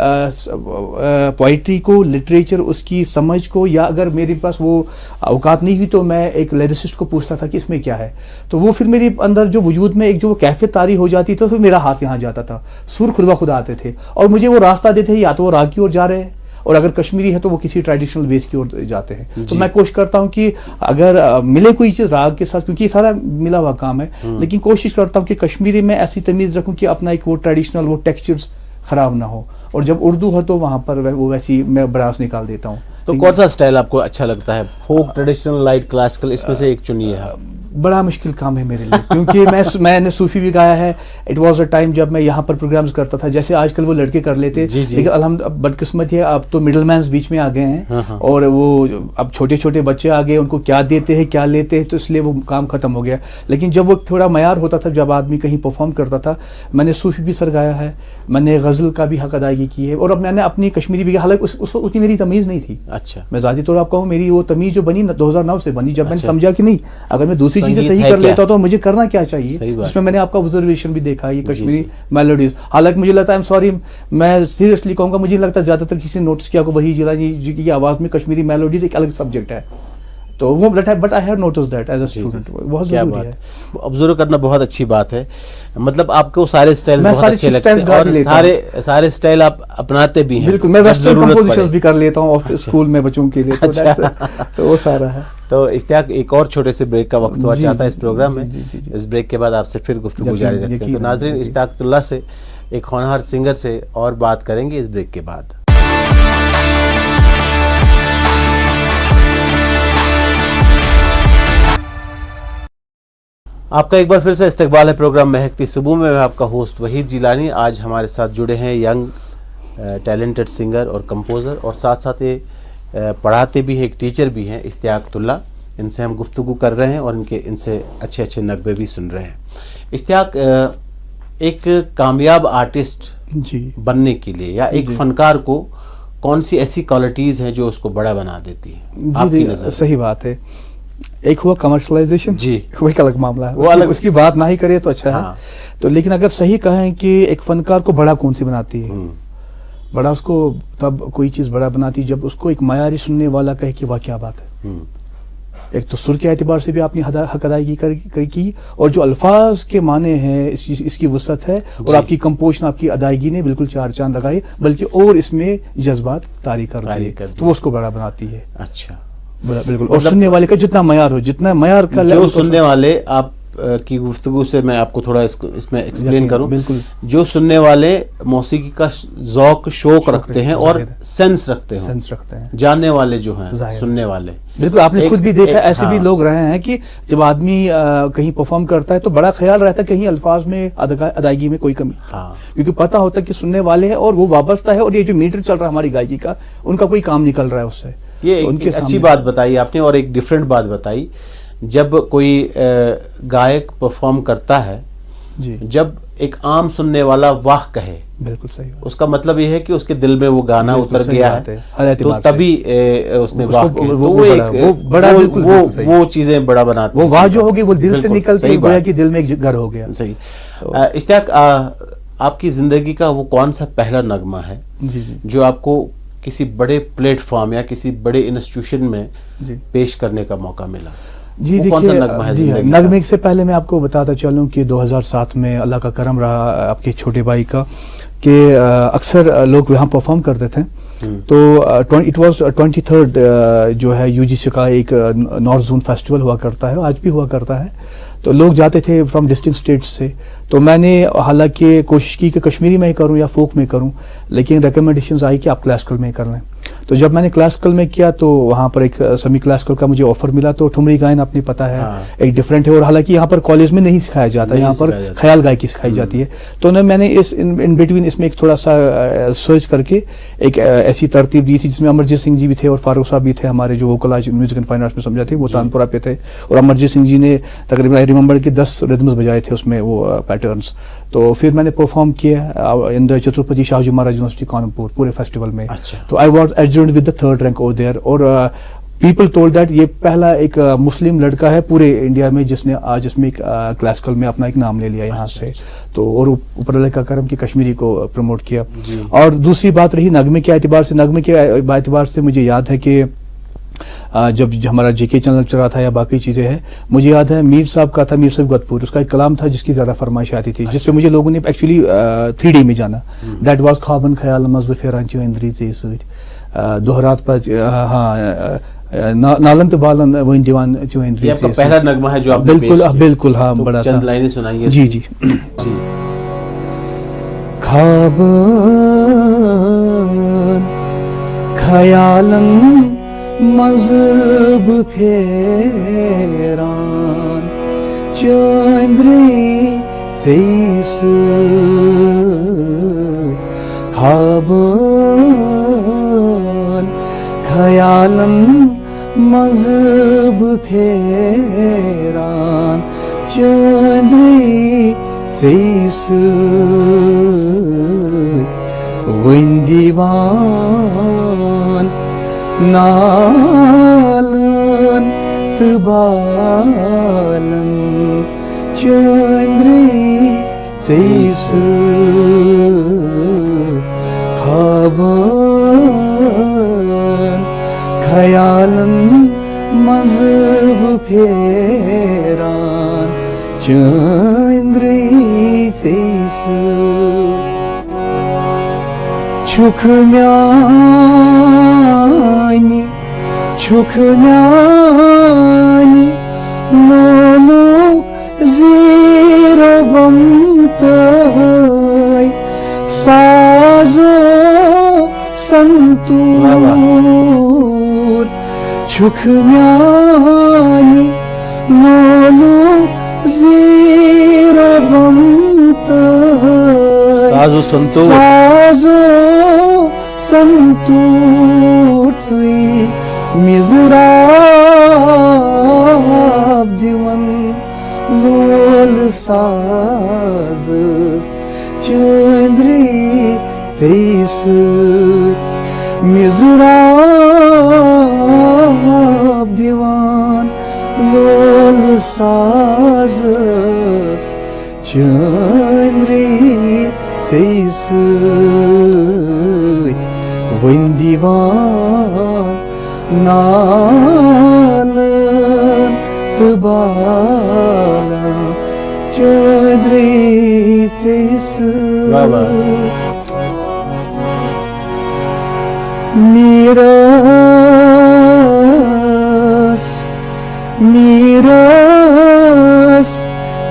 پوئٹری کو, لٹریچر, اس کی سمجھ کو, یا اگر میرے پاس وہ اوقات نہیں ہوئی تو میں ایک لیریسسٹ کو پوچھتا تھا کہ اس میں کیا ہے, تو وہ پھر میرے اندر جو وجود میں ایک جو کیفیت طاری ہو جاتی تو پھر میرا ہاتھ یہاں جاتا تھا, سر خود بخود آتے تھے, اور مجھے وہ راستہ دیتے یا تو وہ راگ کی اور جا رہے ہیں, اور اگر کشمیری ہے تو وہ کسی ٹریڈیشنل بیس کی اور جاتے ہیں. تو میں کوشش کرتا ہوں کہ اگر ملے کوئی چیز راگ کے ساتھ, کیونکہ یہ سارا ملا ہوا کام ہے, لیکن کوشش کرتا ہوں کہ کشمیری میں ایسی تمیز رکھوں کہ اپنا ایک وہ ٹریڈیشنل وہ ٹیکسچرز خراب نہ ہو, اور جب اردو ہو تو وہاں پر وہ ویسی میں براس نکال دیتا ہوں. تو کون سا اسٹائل آپ کو اچھا لگتا ہے, فوک, ٹریڈیشنل, لائٹ کلاسیکل, اس میں سے ایک چنیے. بڑا مشکل کام ہے میرے لیے, کیونکہ میں نے صوفی بھی گایا ہے. اٹ واز اے ٹائم جب میں یہاں پر پروگرامز کرتا تھا, جیسے آج کل وہ لڑکے کر لیتے, لیکن الحمد بدقسمت ہے اب تو مڈل مینز بیچ میں آ گئے ہیں, اور وہ اب چھوٹے چھوٹے بچے آ گئے, ان کو کیا دیتے ہیں کیا لیتے ہیں, تو اس لیے وہ کام ختم ہو گیا. لیکن جب وہ تھوڑا معیار ہوتا تھا, جب آدمی کہیں پرفارم کرتا تھا, میں نے صوفی بھی سر گایا ہے, میں نے غزل کا بھی حق ادائیگی کی ہے, اور اب میں نے اپنی کشمیری بھی, حالانکہ اس وقت اتنی میری تمیز نہیں تھی. اچھا. میں ذاتی طور پر آپ کہوں, میری وہ تمیز جو بنی 2009 سے بنی, جب میں نے سمجھا کہ نہیں, اگر میں دوسری چیزیں صحیح کر لیتا تو مجھے کرنا کیا چاہیے. اس میں نے آپ کا آبزرویشن بھی دیکھا, یہ کشمیری میلوڈیز, حالانکہ مجھے لگتا ہے, I'm sorry, میں سیریسلی کہوں گا, مجھے لگتا ہے زیادہ تر کسی نے نوٹس کیا کو وہی جی کی آواز میں کشمیری میلوڈیز ایک الگ سبجیکٹ ہے, تو وہ but I have notice that as a student. بہت ضروری ہے, آبزرو کرنا بہت اچھی بات ہے. مطلب آپ کو سارے اسٹائل بہت اچھے لگتے ہیں, اور سارے اسٹائل آپ اپناتے بھی ہیں. بالکل, میں ویسٹرن کمپوزیشنز بھی کر لیتا ہوں اسکول میں بچوں کے لیے, تو وہ سارا ہے. تو اشتیاق, ایک اور چھوٹے سے بریک کا وقت ہوا چاہتا ہے اس پروگرام میں. اس بریک کے بعد آپ سے پھر گفتگو جاری رکھتے ہیں. تو ناظرین, اشتیاق اللہ سے, ایک ہونہار سنگر سے اور بات کریں گے اس بریک کے بعد. آپ کا ایک بار پھر سے استقبال ہے پروگرام مہکتی صبح میں آپ کا ہوسٹ وحید جیلانی. آج ہمارے ساتھ جڑے ہیں ینگ ٹیلنٹڈ سنگر اور کمپوزر, اور ساتھ ساتھ یہ پڑھاتے بھی ہیں, ایک ٹیچر بھی ہیں, اشتیاق اللہ. ان سے ہم گفتگو کر رہے ہیں اور ان سے اچھے اچھے نغمے بھی سن رہے ہیں. اشتیاق, ایک کامیاب آرٹسٹ بننے کے لیے یا ایک فنکار کو کون سی ایسی کوالٹیز ہیں جو اس کو بڑا بنا دیتی ہیں آپ کی نظر؟ صحیح بات ہے. ایک ہوا کمرشلائزیشن, وہ ایک الگ معاملہ ہے, وہ الگ, اس کی بات نہ ہی کرے تو اچھا ہے. تو لیکن اگر صحیح کہیں کہ ایک فنکار کو بڑا کون سی بناتی ہے, بڑا اس کو تب کوئی چیز بڑا بناتی جب اس کو ایک معیاری سننے والا کہے کہ واہ کیا بات ہے. ایک تو سر کے اعتبار سے بھی آپ نے حق ادائیگی کی اور جو الفاظ کے معنی ہیں اس کی وسعت ہے اور آپ کی کمپوزیشن آپ کی ادائیگی نے بالکل چار چاند لگائے بلکہ اور اس میں جذبات طاری کر دیے تو وہ اس کو بڑا بناتی ہے. اچھا بالکل. اور سننے والے کا جتنا معیار ہو جتنا معیار کا جو سننے والے آپ کی گفتگو سے میں آپ کو تھوڑا اس میں ایکسپلین کروں. بالکل. جو سننے والے موسیقی کا ذوق شوق رکھتے ہیں اور سینس رکھتے ہیں جاننے والے جو ہیں سننے والے. بالکل. آپ نے خود بھی دیکھا ایسے بھی لوگ رہے ہیں کہ جب آدمی کہیں پرفارم کرتا ہے تو بڑا خیال رہتا ہے کہیں الفاظ میں ادائیگی میں کوئی کمی کیونکہ پتا ہوتا ہے کہ سننے والے ہیں اور وہ وابستہ ہے اور یہ جو میٹر چل رہا ہے ہماری گائیکی کا ان کا کوئی کام نکل رہا ہے اس سے. یہ ایک اچھی بات بتائی آپ نے اور ایک ڈیفرنٹ بات بتائی. جب کوئی گائک پرفارم کرتا ہے جب ایک عام سننے والا واہ کہے بالکل صحیح اس کا مطلب یہ ہے کہ اس کے دل میں وہ گانا اتر گیا ہے تو تبھی اس نے واہ وہ چیزیں بڑا بناتی وہ واہ جو ہوگی وہ دل سے نکلتی ہے کہ دل میں ایک گھر ہو گیا. صحیح. اشتیاق آپ کی زندگی کا وہ کون سا پہلا نغمہ ہے جو آپ کو کسی بڑے پلیٹ فارم یا کسی بڑے انسٹیٹیوشن میں پیش کرنے کا موقع ملا؟ جی دیکھیے نغمے سے پہلے میں آپ کو بتاتا چلوں کہ 2007 میں اللہ کا کرم رہا آپ کے چھوٹے بھائی کا کہ اکثر لوگ وہاں پرفارم کرتے تھے تو اٹ واز 23rd جو ہے UGC کا ایک نارتھ زون فیسٹیول ہوا کرتا ہے آج بھی ہوا کرتا ہے تو لوگ جاتے تھے فرام ڈسٹنکٹ اسٹیٹس سے. تو میں نے حالانکہ کوشش کی کہ کشمیری میں ہی کروں یا فوک میں کروں لیکن ریکمنڈیشنز آئی کہ آپ کلاسیکل میں کر لیں. تو جب میں نے کلاسیکل میں کیا تو وہاں پر ایک سیمی کلاسیکل کا مجھے آفر ملا. تو ٹھمری گائن آپ نے پتا ہے ایک ڈفرینٹ ہے اور حالانکہ یہاں پر کالج میں نہیں سکھایا جاتا یہاں پر خیال گائکی سکھائی جاتی ہے. تو میں نے اس ان بٹوین اس میں ایک تھوڑا سا سرچ کر کے ایک ایسی ترتیب دی تھی جس میں امرجیت سنگھ جی بھی تھے اور فاروق صاحب بھی تھے ہمارے جو ووکل آج میوزک اینڈ فائن آرٹس میں سمجھا تھے وہ تانپورہ پہ تھے اور امرجیت سنگھ جی نے تقریباً آئی ریممبر کہ 10 ردمز بجائے تھے اس میں وہ پیٹرنس. تو پھر میں نے پرفارم کیا in the Chhatrapati Shahji Maharaj University Kanpur پورے فیسٹیول میں. تو I was adjudged with the 3rd rank over there اور پیپل ٹولڈ دیٹ یہ پہلا ایک مسلم لڑکا ہے پورے انڈیا میں جس نے آج اس میں ایک کلاسیکل میں اپنا ایک نام لے لیا یہاں سے. تو اور اوپر اللہ کا کرم کی کشمیری کو پروموٹ کیا. اور دوسری بات رہی نغمے کے اعتبار سے مجھے یاد ہے کہ جب ہمارا JK چینل چل رہا تھا یا باقی چیزیں ہیں مجھے یاد ہے میر صاحب کا تھا میر صاحب گتپور اس کا ایک کلام تھا جس کی زیادہ فرمائش آتی تھی جس پہ مجھے لوگوں نے ایکچولی 3D میں جانا. دیٹ واز خوابن خیال مذہب پھیران چندری ژے سۭتۍ دہرات پر نالن تو بالن ون دیوان چندری. یہ آپ کا پہلا نغمہ ہے جو آپ نے بالکل ہاں بڑا چند لائنیں سنائیے. جی خوابن خیالن مذہب پھیران چندری ژے سۭتۍ خوابن خیالن مذہب پھیران چندری ژے سۭتۍ ون دیوان نالن تو بالن چندری ژے سۭتۍ خوابن خیالن مذہب پھیران چندری ژے سۭتۍ چھُکھ میانہِ لولُک زیٖرو غم تہٕ سازو سنتور چھُکھ میانہِ لولُک زیٖرو غم تہٕ سازو سنتور ژٕے مِزراب دِوان لول سازس چندری ژے سۭتۍ مِزراب دِوان لول سازس چندری ژے سۭتۍ وۄنۍ دیٖوان نالن تہٕ بالن چٲنٛدرِ ژےٚ سۭتۍ میٖرس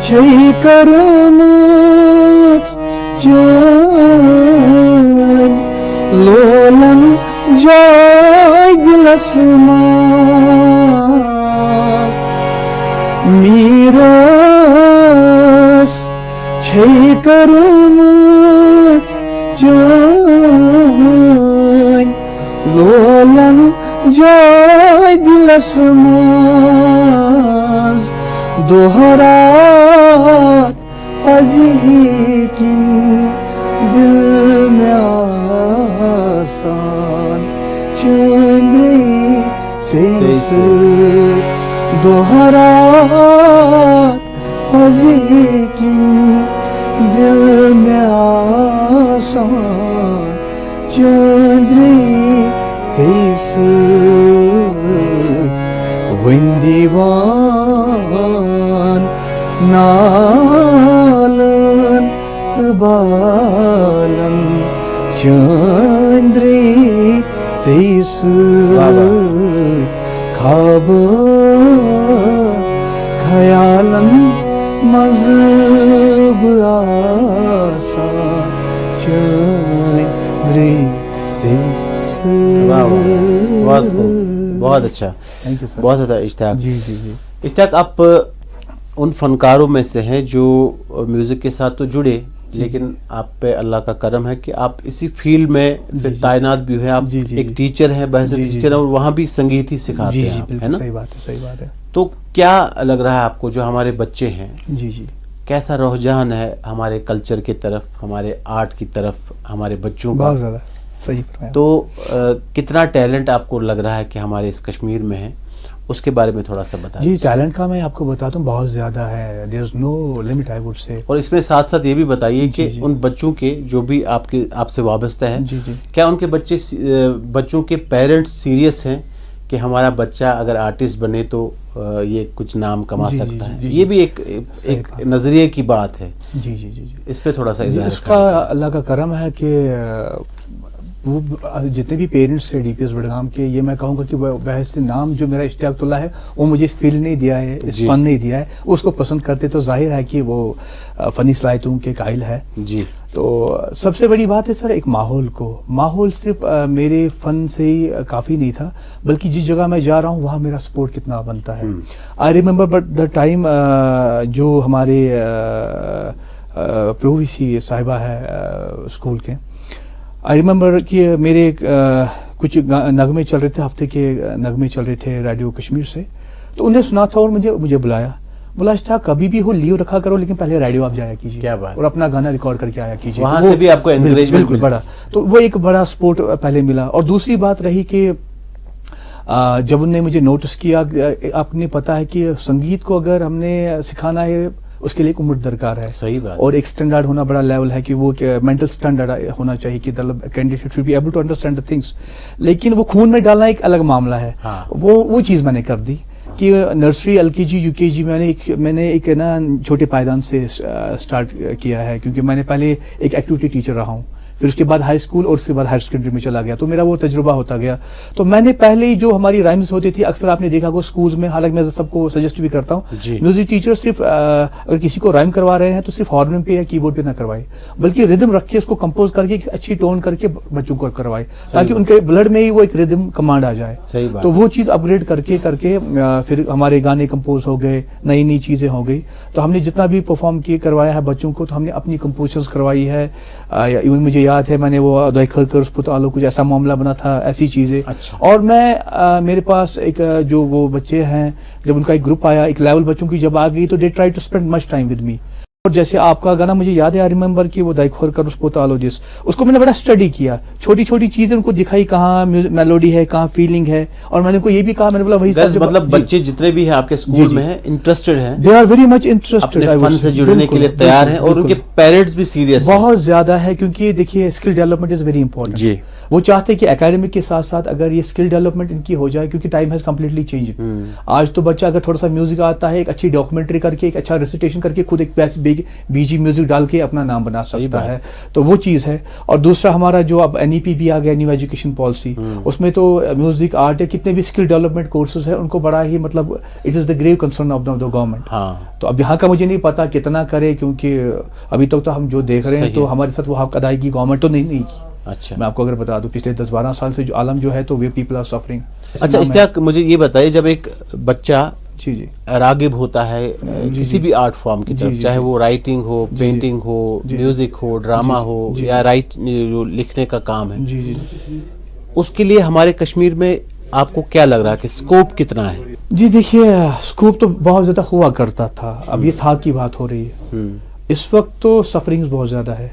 چھے کٔرمٕژ چٲنۍ لولن جاے دِلس منٛز میٖرس چھے کٔرمٕژ چٲنۍ لولن جاے دِلس منٛز دۄہ رات پزِ کِنۍ دِل مےٚ آسان چٲنٛدرِ ژےٚ سۭتۍ دۄہ رات پزِ کِنۍ دِل مےٚ آسان چٲنٛدرِ ژےٚ سۭتۍ وۄنۍ دیٖوان نالن تہٕ بالن چٲنٛدرِ ژےٚ سۭتۍ خوابن خیالن منٛز بہٕ آسان چٲنٛدرِ ژےٚ بہت خوب، بہت اچھا، تھینک یو سر. بہت اچھا اشتیاق. جی جی جی اشتیاق، آپ ان فنکاروں میں سے ہیں جو میوزک کے ساتھ تو جڑے، لیکن آپ پہ اللہ کا کرم ہے کہ آپ اسی فیلڈ میں تعینات بھی ہوئے. آپ ایک ٹیچر ہیں، بحث ٹیچر ہیں، اور وہاں بھی سنگیت ہی سکھاتے ہیں، ہے نا؟ صحیح بات ہے، صحیح بات ہے. تو کیا لگ رہا ہے آپ کو جو ہمارے بچے ہیں، جی جی کیسا رجحان ہے ہمارے کلچر کی طرف، ہمارے آرٹ کی طرف ہمارے بچوں کا؟ بہت زیادہ صحیح فرمایا. تو کتنا ٹیلنٹ آپ کو لگ رہا ہے کہ ہمارے اس کشمیر میں ہے، اس کے بارے میں تھوڑا سا بتائیں. جی ٹیلنٹ کا میں آپ کو بتاتا ہوں بہت زیادہ ہے. دیر از no limit I would say. اور اس میں ساتھ ساتھ یہ بھی بتائیے کہ ان بچوں کے جو بھی آپ سے وابستہ ہیں، کیا ان کے بچوں کے پیرنٹس سیریس ہیں کہ ہمارا بچہ اگر آرٹسٹ بنے تو یہ کچھ نام کما سکتا ہے؟ یہ بھی ایک نظریے کی بات ہے. جی جی جی اس پہ تھوڑا سا اس کا اللہ کا کرم ہے کہ وہ جتنے بھی پیرنٹس ہیں ڈی پی ایس بڈگام کے، یہ میں کہوں گا کہ بحث نام جو میرا اشتیاق اللہ ہے، وہ مجھے اس فیلڈ نہیں دیا ہے، اس فن نہیں دیا ہے، اس کو پسند کرتے تو ظاہر ہے کہ وہ فنی صلاحیتوں کے قائل ہے. جی تو سب سے بڑی بات ہے سر ایک ماحول صرف میرے فن سے ہی کافی نہیں تھا، بلکہ جس جگہ میں جا رہا ہوں وہاں میرا سپورٹ کتنا بنتا ہے. I remember but the time جو ہمارے پروویسی صاحبہ ہے اسکول کے، آئی ریممبر کہ میرے کچھ نغمے چل رہے تھے، ہفتے کے نغمے چل رہے تھے ریڈیو کشمیر سے، تو انہیں سنا تھا اور مجھے بلایا اشتیاق کبھی بھی ہو لیو رکھا کرو لیکن پہلے ریڈیو آپ جایا کیجیے اور اپنا گانا ریکارڈ کر کے آیا کیجیے. وہاں سے بھی آپ کو انکریجمنٹ بالکل بڑا، تو وہ ایک بڑا سپورٹ پہلے ملا. اور دوسری بات رہی کہ جب انہوں نے مجھے نوٹس کیا، آپ نے پتا ہے کہ سنگیت کو اگر ہم نے سکھانا ہے اس کے لیے ایک عمر درکار ہے. صحیح بات. اور ایک اسٹینڈرڈ ہونا بڑا لیول ہے کہ وہ مینٹل اسٹینڈرڈ ہونا چاہیے کہ candidate should be able to understand the things. لیکن وہ خون میں ڈالنا ایک الگ معاملہ ہے. وہ چیز میں نے کر دی کہ نرسری ایل کے جی یو کے جی میں نے ایک نا چھوٹے پائیدان سے اسٹارٹ کیا ہے، کیونکہ میں نے پہلے ایک ایکٹیویٹی ٹیچر رہا ہوں، پھر اس کے بعد ہائی اسکول اور اس کے بعد ہائر سیکنڈری میں چلا گیا، تو میرا وہ تجربہ ہوتا گیا. تو میں نے پہلے ہی جو ہماری رائمز ہوتی تھی اکثر آپ نے دیکھا کہ اسکولز میں، حالانکہ میں سب کو سجیسٹ بھی کرتا ہوں میوزک ٹیچر صرف اگر کسی کو رائم کروا رہے ہیں تو صرف ہارمونیم پہ یا کی بورڈ پہ نہ کروائے، بلکہ ردم رکھ کے اس کو کمپوز کر کے اچھی ٹون کر کے بچوں کو کروائے، تاکہ ان کے بلڈ میں ہی وہ ایک ردم کمانڈ آ جائے. تو وہ چیز اپ گریڈ کر کے پھر ہمارے گانے کمپوز ہو گئے، نئی چیزیں ہو گئی. تو ہم نے جتنا بھی پرفارم کروایا ہے بچوں کو، تو ہم نے اپنی کمپوزشنز کروائی ہے. ایون مجھے یاد ہے میں نے وہ کچھ ایسا معاملہ بنا تھا، ایسی چیزیں. اور میں میرے پاس ایک جو وہ بچے ہیں، جب ان کا ایک گروپ آیا، ایک لیول بچوں کی جب آ گئی تو they try to spend much time with me. اور جیسے آپ کا گانا مجھے یاد ہے, آئی ریمبر کہ وہ دائخور کر اس پوتالوجس, اس کو میں نے بڑا اسٹڈی کیا, چھوٹی چھوٹی چیزیں ان کو دکھائی, کہاں میلوڈی ہے, کہاں فیلنگ ہے, اور میں نے ان کو یہ بھی کہا, میں نے بولا وہی مطلب بچے جتنے بھی ہیں آپ کے اسکول میں ہیں انٹرسٹڈ ہیں, they are very much interested, اپنے فن سے جڑنے کے لیے تیار ہیں, اور ان کے پیرنٹس بھی سیریس ہیں بہت زیادہ ہے, کیونکہ دیکھیے skill development is very important. جی, وہ چاہتے ہیں کہ اکیڈمک کے ساتھ ساتھ اگر یہ اسکل ڈیولپمنٹ ان کی ہو جائے, کیونکہ ٹائم ہیز کمپلیٹلی چینج. آج تو بچہ اگر تھوڑا سا میوزک آتا ہے, ایک اچھی ڈاکومنٹری کر کے, ایک اچھا ریسیٹیشن کر کے, خود ایک بی جی میوزک ڈال کے اپنا نام بنا سکتا ہے, تو وہ چیز ہے. اور دوسرا ہمارا جو اب این ای پی بھی آ گیا, نیو ایجوکیشن پالیسی, اس میں تو میوزک آرٹ ہے, کتنے بھی اسکل ڈیولپمنٹ کورسز ہیں, ان کو بڑا ہی مطلب it is the grave concern of the government. تو اب یہاں کا مجھے نہیں پتا کتنا کرے, کیونکہ ابھی تک تو ہم جو دیکھ رہے ہیں تو ہمارے ساتھ وہ حق ادائیگی گورنمنٹ تو نہیں کی. اچھا, میں آپ کو اگر بتا دوں پچھلے 10-12 سال سے جو عالم جو ہے تو وہ پیپل آر سفرنگ. اچھا اشتیاق, مجھے یہ بتائیے, جب ایک بچہ جی جی راغب ہوتا ہے کسی بھی آرٹ فارم کی طرف, چاہے وہ رائٹنگ ہو, پینٹنگ ہو, میوزک ہو, ڈرامہ ہو, یا لکھنے کا کام ہے, جی جی اس کے لیے ہمارے کشمیر میں آپ کو کیا لگ رہا ہے کہ اسکوپ کتنا ہے؟ جی دیکھیے, اسکوپ تو بہت زیادہ ہوا کرتا تھا, اب یہ تھا کی بات ہو رہی ہے. اس وقت تو سفرنگز بہت زیادہ ہے,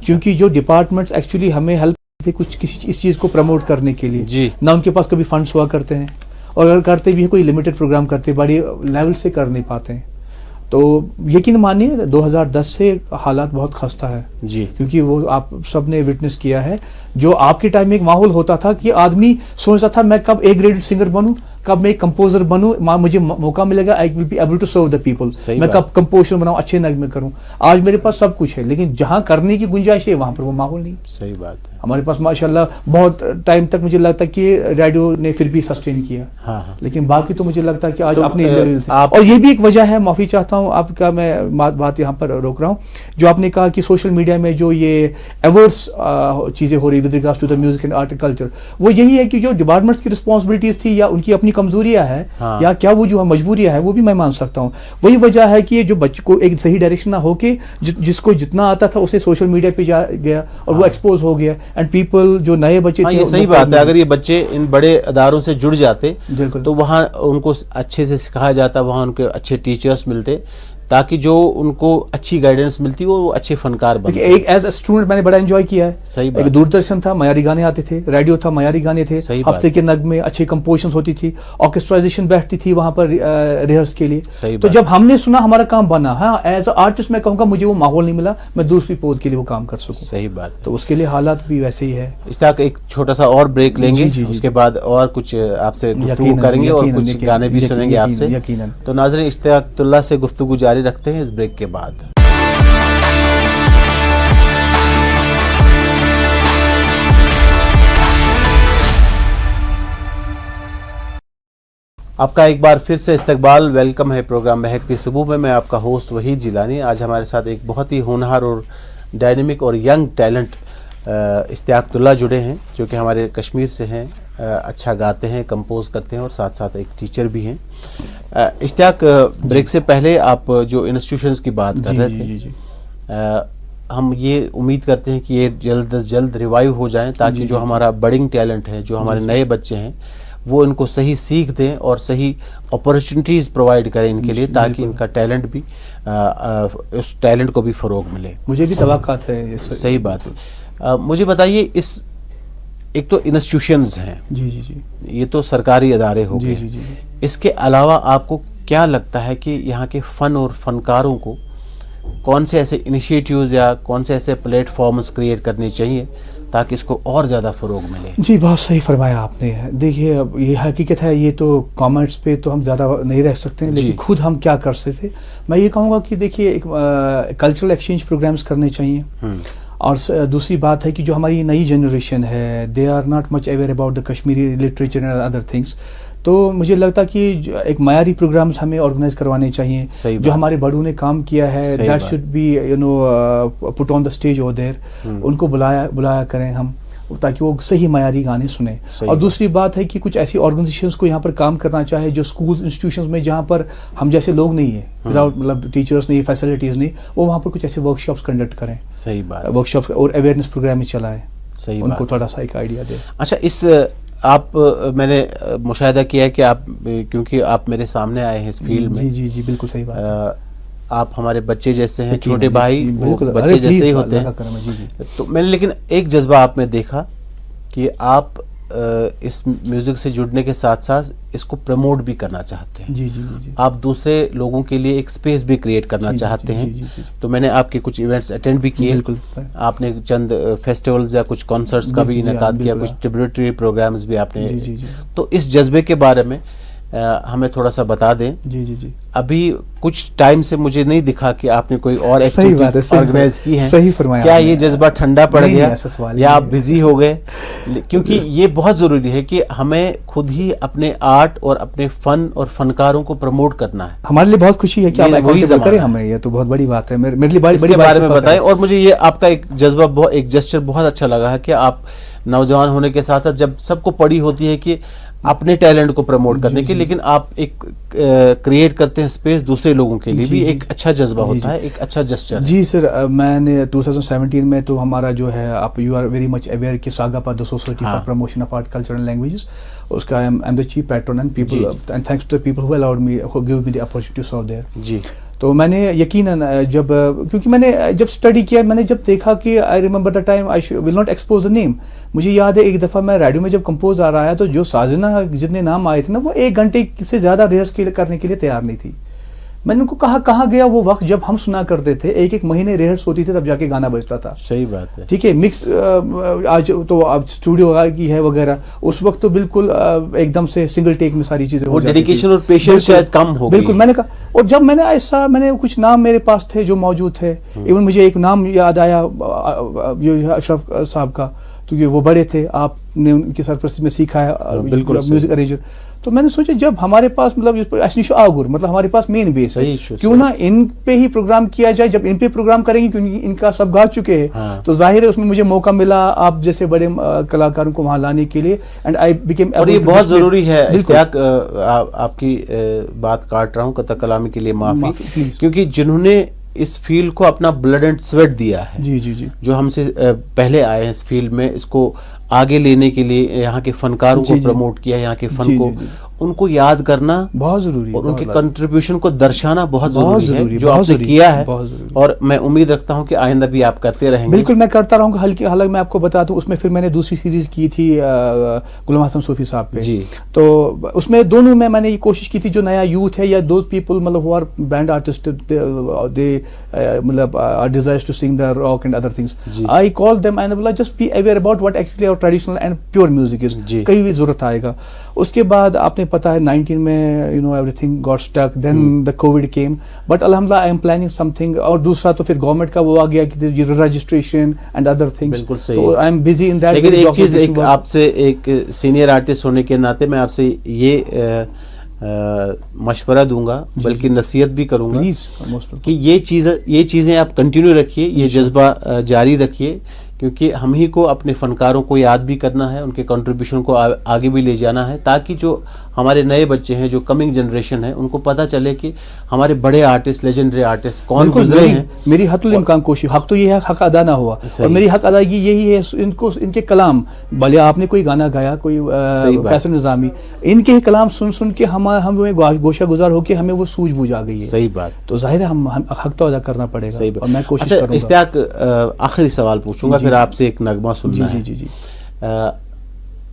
کیونکہ جو ڈپارٹمنٹس ایکچولی ہمیں ہیلپ کرتے کچھ کسی اس چیز کو پروموٹ کرنے کے لیے, نہ ان کے پاس کبھی فنڈس ہوا کرتے ہیں, اور اگر کرتے بھی ہیں کوئی لمیٹڈ پروگرام کرتے, بڑی لیول سے کر نہیں پاتے ہیں. تو یقین مانیے 2010 سے حالات بہت خستہ ہے جی, کیونکہ وہ آپ سب نے وٹنس کیا ہے. جو آپ کے ٹائم میں ایک ماحول ہوتا تھا کہ آدمی سوچتا تھا میں کب اے گریڈڈ سنگر بنوں, کب میں ایک کمپوزر بنوں, مجھے موقع ملے گا, I will be able to serve the people, میں کب کمپوزر بناؤں, اچھے نغمے کروں. آج میرے پاس سب کچھ ہے, لیکن جہاں کرنے کی گنجائش ہے وہاں پر وہ ماحول نہیں. صحیح بات ہے. ہمارے پاس ماشاءاللہ بہت ٹائم تک مجھے لگتا ہے کہ ریڈیو نے پھر بھی سسٹین کیا, لیکن باقی تو مجھے لگتا ہے کہ آج اپنے لیول سے, اور یہ بھی ایک وجہ ہے, معافی چاہتا ہوں آپ کا, میں بات یہاں پر روک رہا ہوں, جو آپ نے کہا کہ سوشل میڈیا میں جو یہ ایوارڈس چیزیں ہو رہی with regards to the music and art and culture, وہ یہی ہے کہ جو ڈپارٹمنٹس کی رسپانسبلٹیز تھی, یا ان کی اپنی کمزوریاں ہیں, یا کیا وہ جو مجبوریاں ہیں, وہ بھی میں مان سکتا ہوں. وہی وجہ ہے کہ جو بچے کو ایک صحیح ڈائریکشن نہ ہو کے جس کو جتنا آتا تھا اسے سوشل میڈیا پہ جا گیا, اور وہ ایکسپوز ہو گیا, اینڈ پیپل جو نئے بچے تھے. صحیح بات ہے, اگر یہ بچے ان بڑے اداروں سے جڑ جاتے تو وہاں ان کو اچھے سے سکھایا جاتا, وہاں ان کے اچھے ٹیچرز ملتے, تاکہ جو ان کو اچھی گائیڈنس ملتی وہ اچھے فنکار بنتے. ایک ایز اے اسٹوڈنٹ میں نے بڑا انجوائے کیا ہے. ایک دوردرشن تھا, معیاری گانے آتے تھے, ریڈیو تھا, معیاری گانے تھے, ہفتے کے نغمے, اچھے کمپوزیشنز ہوتی تھی, آرکیسٹرائزیشن بیٹھتی تھی وہاں پر ریہرس کے لیے. تو جب ہم نے سنا ہمارا کام بنا. ہاں ایز اے آرٹسٹ میں کہوں گا مجھے وہ ماحول نہیں ملا, میں دوسری پود کے لیے وہ کام کر سکوں. صحیح بات. تو اس کے لیے حالات بھی ویسے ہی ہے. اشتیاق, ایک چھوٹا سا اور بریک لیں گے, اس کے بعد اور کچھ آپ سے گفتگو کریں گے, اور کچھ گانے بھی سنیں گے آپ سے. تو ناظرین, اشتیاق اللہ سے گفتگو جاری رکھتے ہیں اس بریک کے بعد. آپ کا ایک بار پھر سے استقبال, ویلکم ہے پروگرام مہکتی صبح میں آپ کا ہوسٹ وحید جیلانی. آج ہمارے ساتھ ایک بہت ہی ہونہار اور ڈائنمک اور ینگ ٹیلنٹ اشتیاق اللہ جڑے ہیں, جو کہ ہمارے کشمیر سے ہیں, اچھا گاتے ہیں, کمپوز کرتے ہیں, اور ساتھ ساتھ ایک ٹیچر بھی ہیں. اشتیاق, بریک سے پہلے آپ جو انسٹیٹیوشنز کی بات کر رہے تھے, ہم یہ امید کرتے ہیں کہ یہ جلد از جلد ریوائیو ہو جائیں, تاکہ جو ہمارا بڈنگ ٹیلنٹ ہے, جو ہمارے نئے بچے ہیں, وہ ان کو صحیح سیکھ دیں اور صحیح اپرچونٹیز پرووائڈ کریں ان کے لیے, تاکہ ان کا ٹیلنٹ بھی اس ٹیلنٹ کو بھی فروغ ملے. مجھے بھی توقعات ہے. صحیح بات ہے. مجھے بتائیے, اس ایک تو انسٹیٹیوشنز ہیں, جی جی جی, یہ تو سرکاری ادارے ہو گئے, اس کے علاوہ آپ کو کیا لگتا ہے کہ یہاں کے فن اور فنکاروں کو کون سے ایسے انیشیٹیوز یا کون سے ایسے پلیٹ فارمز کریٹ کرنے چاہیے تاکہ اس کو اور زیادہ فروغ ملے؟ جی بہت صحیح فرمایا آپ نے. دیکھیے یہ حقیقت ہے, یہ تو کامنٹس پہ تو ہم زیادہ نہیں رہ سکتے, لیکن خود ہم کیا کر سکتے. میں یہ کہوں گا کہ دیکھیے ایک کلچرل ایکسچینج پروگرامز کرنے چاہیے, اور دوسری بات ہے کہ جو ہماری نئی جنریشن ہے, they are not much aware about the Kashmiri literature and other things. تو مجھے لگتا ہے کہ ایک معیاری پروگرامز ہمیں آرگنائز کروانے چاہیے. جو ہمارے بڑوں نے کام کیا ہے, that should be you know put on the stage over there. ان کو بلایا کریں ہم, تاکہ وہ صحیح معیاری گانے سنیں. اور دوسری بات ہے کہ کچھ ایسی آرگنائزیشنز کو یہاں پر کام کرنا چاہے جو اسکولز انسٹیٹیوشنز میں جہاں پر ہم جیسے لوگ نہیں ہیں, وداؤٹ مطلب ٹیچرس نہیں, فیسلٹیز نہیں, وہ وہاں پر کچھ ایسے ورک شاپس کنڈکٹ کریں. صحیح بات. ورک شاپس اور اویئرنیس پروگرام میں چلائیں. صحیح, ان کو تھوڑا سا ایک آئیڈیا دیں. اچھا, اس آپ میں نے مشاہدہ کیا ہے کہ آپ, کیونکہ آپ میرے سامنے آئے ہیں اس فیلڈ میں. جی جی جی, بالکل صحیح بات. آپ ہمارے بچے جیسے ہیں, چھوٹے بھائی بچے جیسے ہی ہوتے ہیں. تو میں نے لیکن ایک جذبہ آپ میں دیکھا کہ آپ اس میوزک سے جڑنے کے ساتھ ساتھ اس کو پروموٹ بھی کرنا چاہتے ہیں. آپ دوسرے لوگوں کے لیے ایک اسپیس بھی کریٹ کرنا چاہتے ہیں. تو میں نے آپ کے کچھ ایونٹس اٹینڈ بھی کیے, آپ نے چند فیسٹیولز یا کچھ کانسرٹس کا بھی انعقاد کیا, کچھ ٹریبیوٹری پروگرامز بھی آپ نے. تو اس جذبے کے بارے میں ہمیں تھوڑا سا بتا دیں. ابھی کچھ ٹائم سے مجھے نہیں دکھا کہ آپ نے کوئی اور ایکٹیویٹی آرگنائز کی ہے. صحیح فرمایا. کیا یہ جذبہ ٹھنڈا پڑ گیا یا آپ بزی ہو گئے؟ کیونکہ یہ بہت ضروری ہے کہ ہمیں خود ہی اپنے آرٹ اور اپنے فن اور فنکاروں کو پروموٹ کرنا ہے. ہمارے لیے بہت خوشی ہے کہ آپ اکاؤنٹیبل کریں ہمیں, یہ تو بہت بڑی بات ہے. میرے لیے بڑی بڑی بارے میں بتائیں. اور مجھے یہ آپ کا ایک جذبہ, ایک جسچر بہت اچھا لگا ہے کہ آپ نوجوان ہونے کے ساتھ ساتھ جب سب کو پڑی ہوتی ہے کہ اپنے ٹیلنٹ کو پروموٹ کرنے کی, لیکن آپ ایک کریٹ کرتے ہیں اسپیس دوسرے لوگوں کے لیے بھی, ایک اچھا جذبہ ہوتا ہے, ایک اچھا جسچر. جی سر, میں نے 2017 میں تو ہمارا جو ہے, آپ you are very much aware کہ Sagapa the society for promotion of art culture and languages, اس کا I'm the chief patron and people and thanks to the people who allowed me, who gave me the opportunity to serve there. جی. تو میں نے یقیناً جب, کیونکہ میں نے جب اسٹڈی کیا, میں نے جب دیکھا کہ I remember the time I will not expose the name. مجھے یاد ہے ایک دفعہ میں ریڈیو میں جب کمپوز آ رہا ہے تو جو سازنہ جتنے نام آئے تھے نا, وہ 1 گھنٹے سے زیادہ ریہرس کرنے کے لیے تیار نہیں تھی. میں نے ان کو کہا کہاں گیا وہ وقت جب ہم سنا کرتے تھے, 1 مہینے ریہرس ہوتی تھی تب جا کے گانا بجتا تھا. صحیح بات ہے. ٹھیک ہے. مکس آج تو اب اسٹوڈیو کی ہے وغیرہ, اس وقت تو بالکل ایک دم سے سنگل ٹیک میں ساری چیزیں ہو جاتی تھی. ڈیڈیکیشن اور پیشنس شاید کم ہو گئی. بالکل. میں نے کہا, اور جب میں نے ایسا, میں نے کچھ نام میرے پاس تھے جو موجود تھے, ایون مجھے ایک نام یاد آیا اشرف صاحب کا, کیونکہ وہ بڑے تھے, آپ نے ان کی سرپرستی میں سیکھا ہے میوزک ارینجر. تو میں نے سوچا جب ہمارے پاس مطلب ایسنیشو آگر مطلب ہمارے پاس مین بیس ہے, کیوں نہ ان پہ ہی پروگرام کیا جائے. جب ان پہ پروگرام کریں گے, کیونکہ ان کا سب گا چکے ہیں, تو ظاہر ہے اس میں مجھے موقع ملا آپ جیسے بڑے کلاکاروں کو وہاں لانے کے لیے. اینڈ آئی بیکیم, اور یہ بہت ضروری ہے. اشتیاق, آپ کی بات کاٹ رہا ہوں, قطع کلامی کے لیے معافی, کیونکہ جنہوں نے اس فیلڈ کو اپنا بلڈ اینڈ سویٹ دیا ہے, جی, جو ہم سے پہلے آئے ہیں اس فیلڈ میں, اس کو آگے لینے کے لیے یہاں کے فنکاروں کو پروموٹ کیا, یہاں کے فن کو, ان کو یاد کرنا بہت ضروری ہے, اور ان کے کنٹریبیوشن کو درشانا بہت ضروری ہے, جو آپ نے کیا ہے. اور میں امید رکھتا ہوں کہ آئندہ بھی آپ کرتے رہیں گے. بالکل, میں کرتا رہوں گا. حالانکہ میں آپ کو بتا دوں, اس میں پھر میں نے دوسری سیریز کی تھی غلام حسن صوفی صاحب پہ. جی. تو اس میں دونوں میں نے یہ کوشش کی تھی, جو نیا یوتھ ہے یا دوز پیپل مطلب who are band artist, they مطلب desires to sing the rock and other things, I call them and just be aware about what actually اور traditional and pure music is. کہیں بھی ضرورت آئے گا. اس کے بعد آپ نے پتا ہے 19 میں you know everything got stuck, then the COVID came, but الحمدللہ I'm planning something. اور دوسرا تو پھر گورنمنٹ کا وہ آ گیا کہ رجسٹریشن اینڈ ادر تھنگس, تو I am busy in that. لیکن ایک چیز, ایک آپ سے ایک سینئر آرٹسٹ ہونے کے ناطے میں آپ سے یہ مشورہ دوں گا, بلکہ نصیحت بھی کروں گا کہ یہ چیزیں آپ کنٹینیو رکھیے, یہ جذبہ جاری رکھیے, کیونکہ ہم ہی کو اپنے فنکاروں کو یاد بھی کرنا ہے, ان کے کنٹریبیوشن کو آگے بھی لے جانا ہے, تاکہ جو ہمارے نئے بچے ہیں, جو کمنگ جنریشن ہے, ان کو پتہ چلے کہ ہمارے بڑے آرٹسٹ, لیجنڈری آرٹسٹ کون گزرے ہیں. میری حت الامکان کوشش, حق تو یہ ہے حق ادا نہ ہوا, اور میری حق ادائیگی یہی ہے ان کے کلام, بھلے آپ نے کوئی گانا گایا, کوئی فیصل نظامی, ان کے کلام سن کے ہمیں گوشہ گزار ہو کے ہمیں وہ سوجھ بوجھ آ گئی ہے. صحیح بات. تو ظاہر ہے ہم حق تو ادا کرنا پڑے گا, اور میں کوشش کروں گا. اشتیاق, آخری سوال پوچھوں گا, پھر آپ سے ایک نغمہ سننا ہے. جی.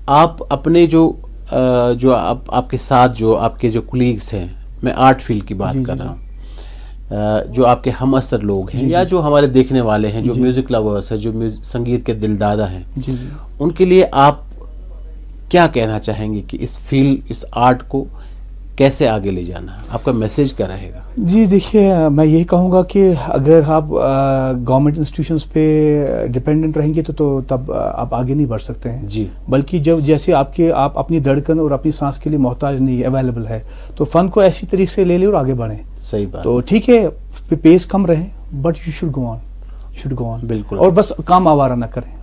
آپ اپنے جو آپ کے ساتھ جو آپ کے جو کولیگس ہیں, میں آرٹ فیلڈ کی بات کر رہا ہوں, جو آپ کے ہم اثر لوگ ہیں, یا جو ہمارے دیکھنے والے ہیں, جو میوزک لورس ہیں, جو سنگیت کے دل دادا ہیں, ان کے لیے آپ کیا کہنا چاہیں گے کہ اس فیلڈ, اس آرٹ کو کیسے آگے لے جانا ہے, آپ کا میسج کیا رہے گا؟ جی دیکھیے, میں یہی کہوں گا کہ اگر آپ گورنمنٹ انسٹیٹیوشنس پہ ڈپینڈنٹ رہیں گے تو تب آپ آگے نہیں بڑھ سکتے ہیں. جی. بلکہ جب جیسے آپ اپنی دھڑکن اور اپنی سانس کے لیے محتاج نہیں, اویلیبل ہے, تو فن کو ایسی طریقے سے لے لیں اور آگے بڑھیں. صحیح بات. تو ٹھیک ہے, پیس کم رہے, بٹ یو شوڈ گو آن. بالکل. اور بس کام آوارہ نہ کریں.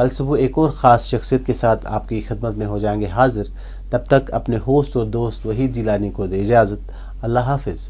کل صبح ایک اور خاص شخصیت کے ساتھ آپ کی خدمت میں ہو جائیں گے حاضر. تب تک اپنے ہوسٹ اور دوست وحید جیلانی کو دے اجازت. اللہ حافظ.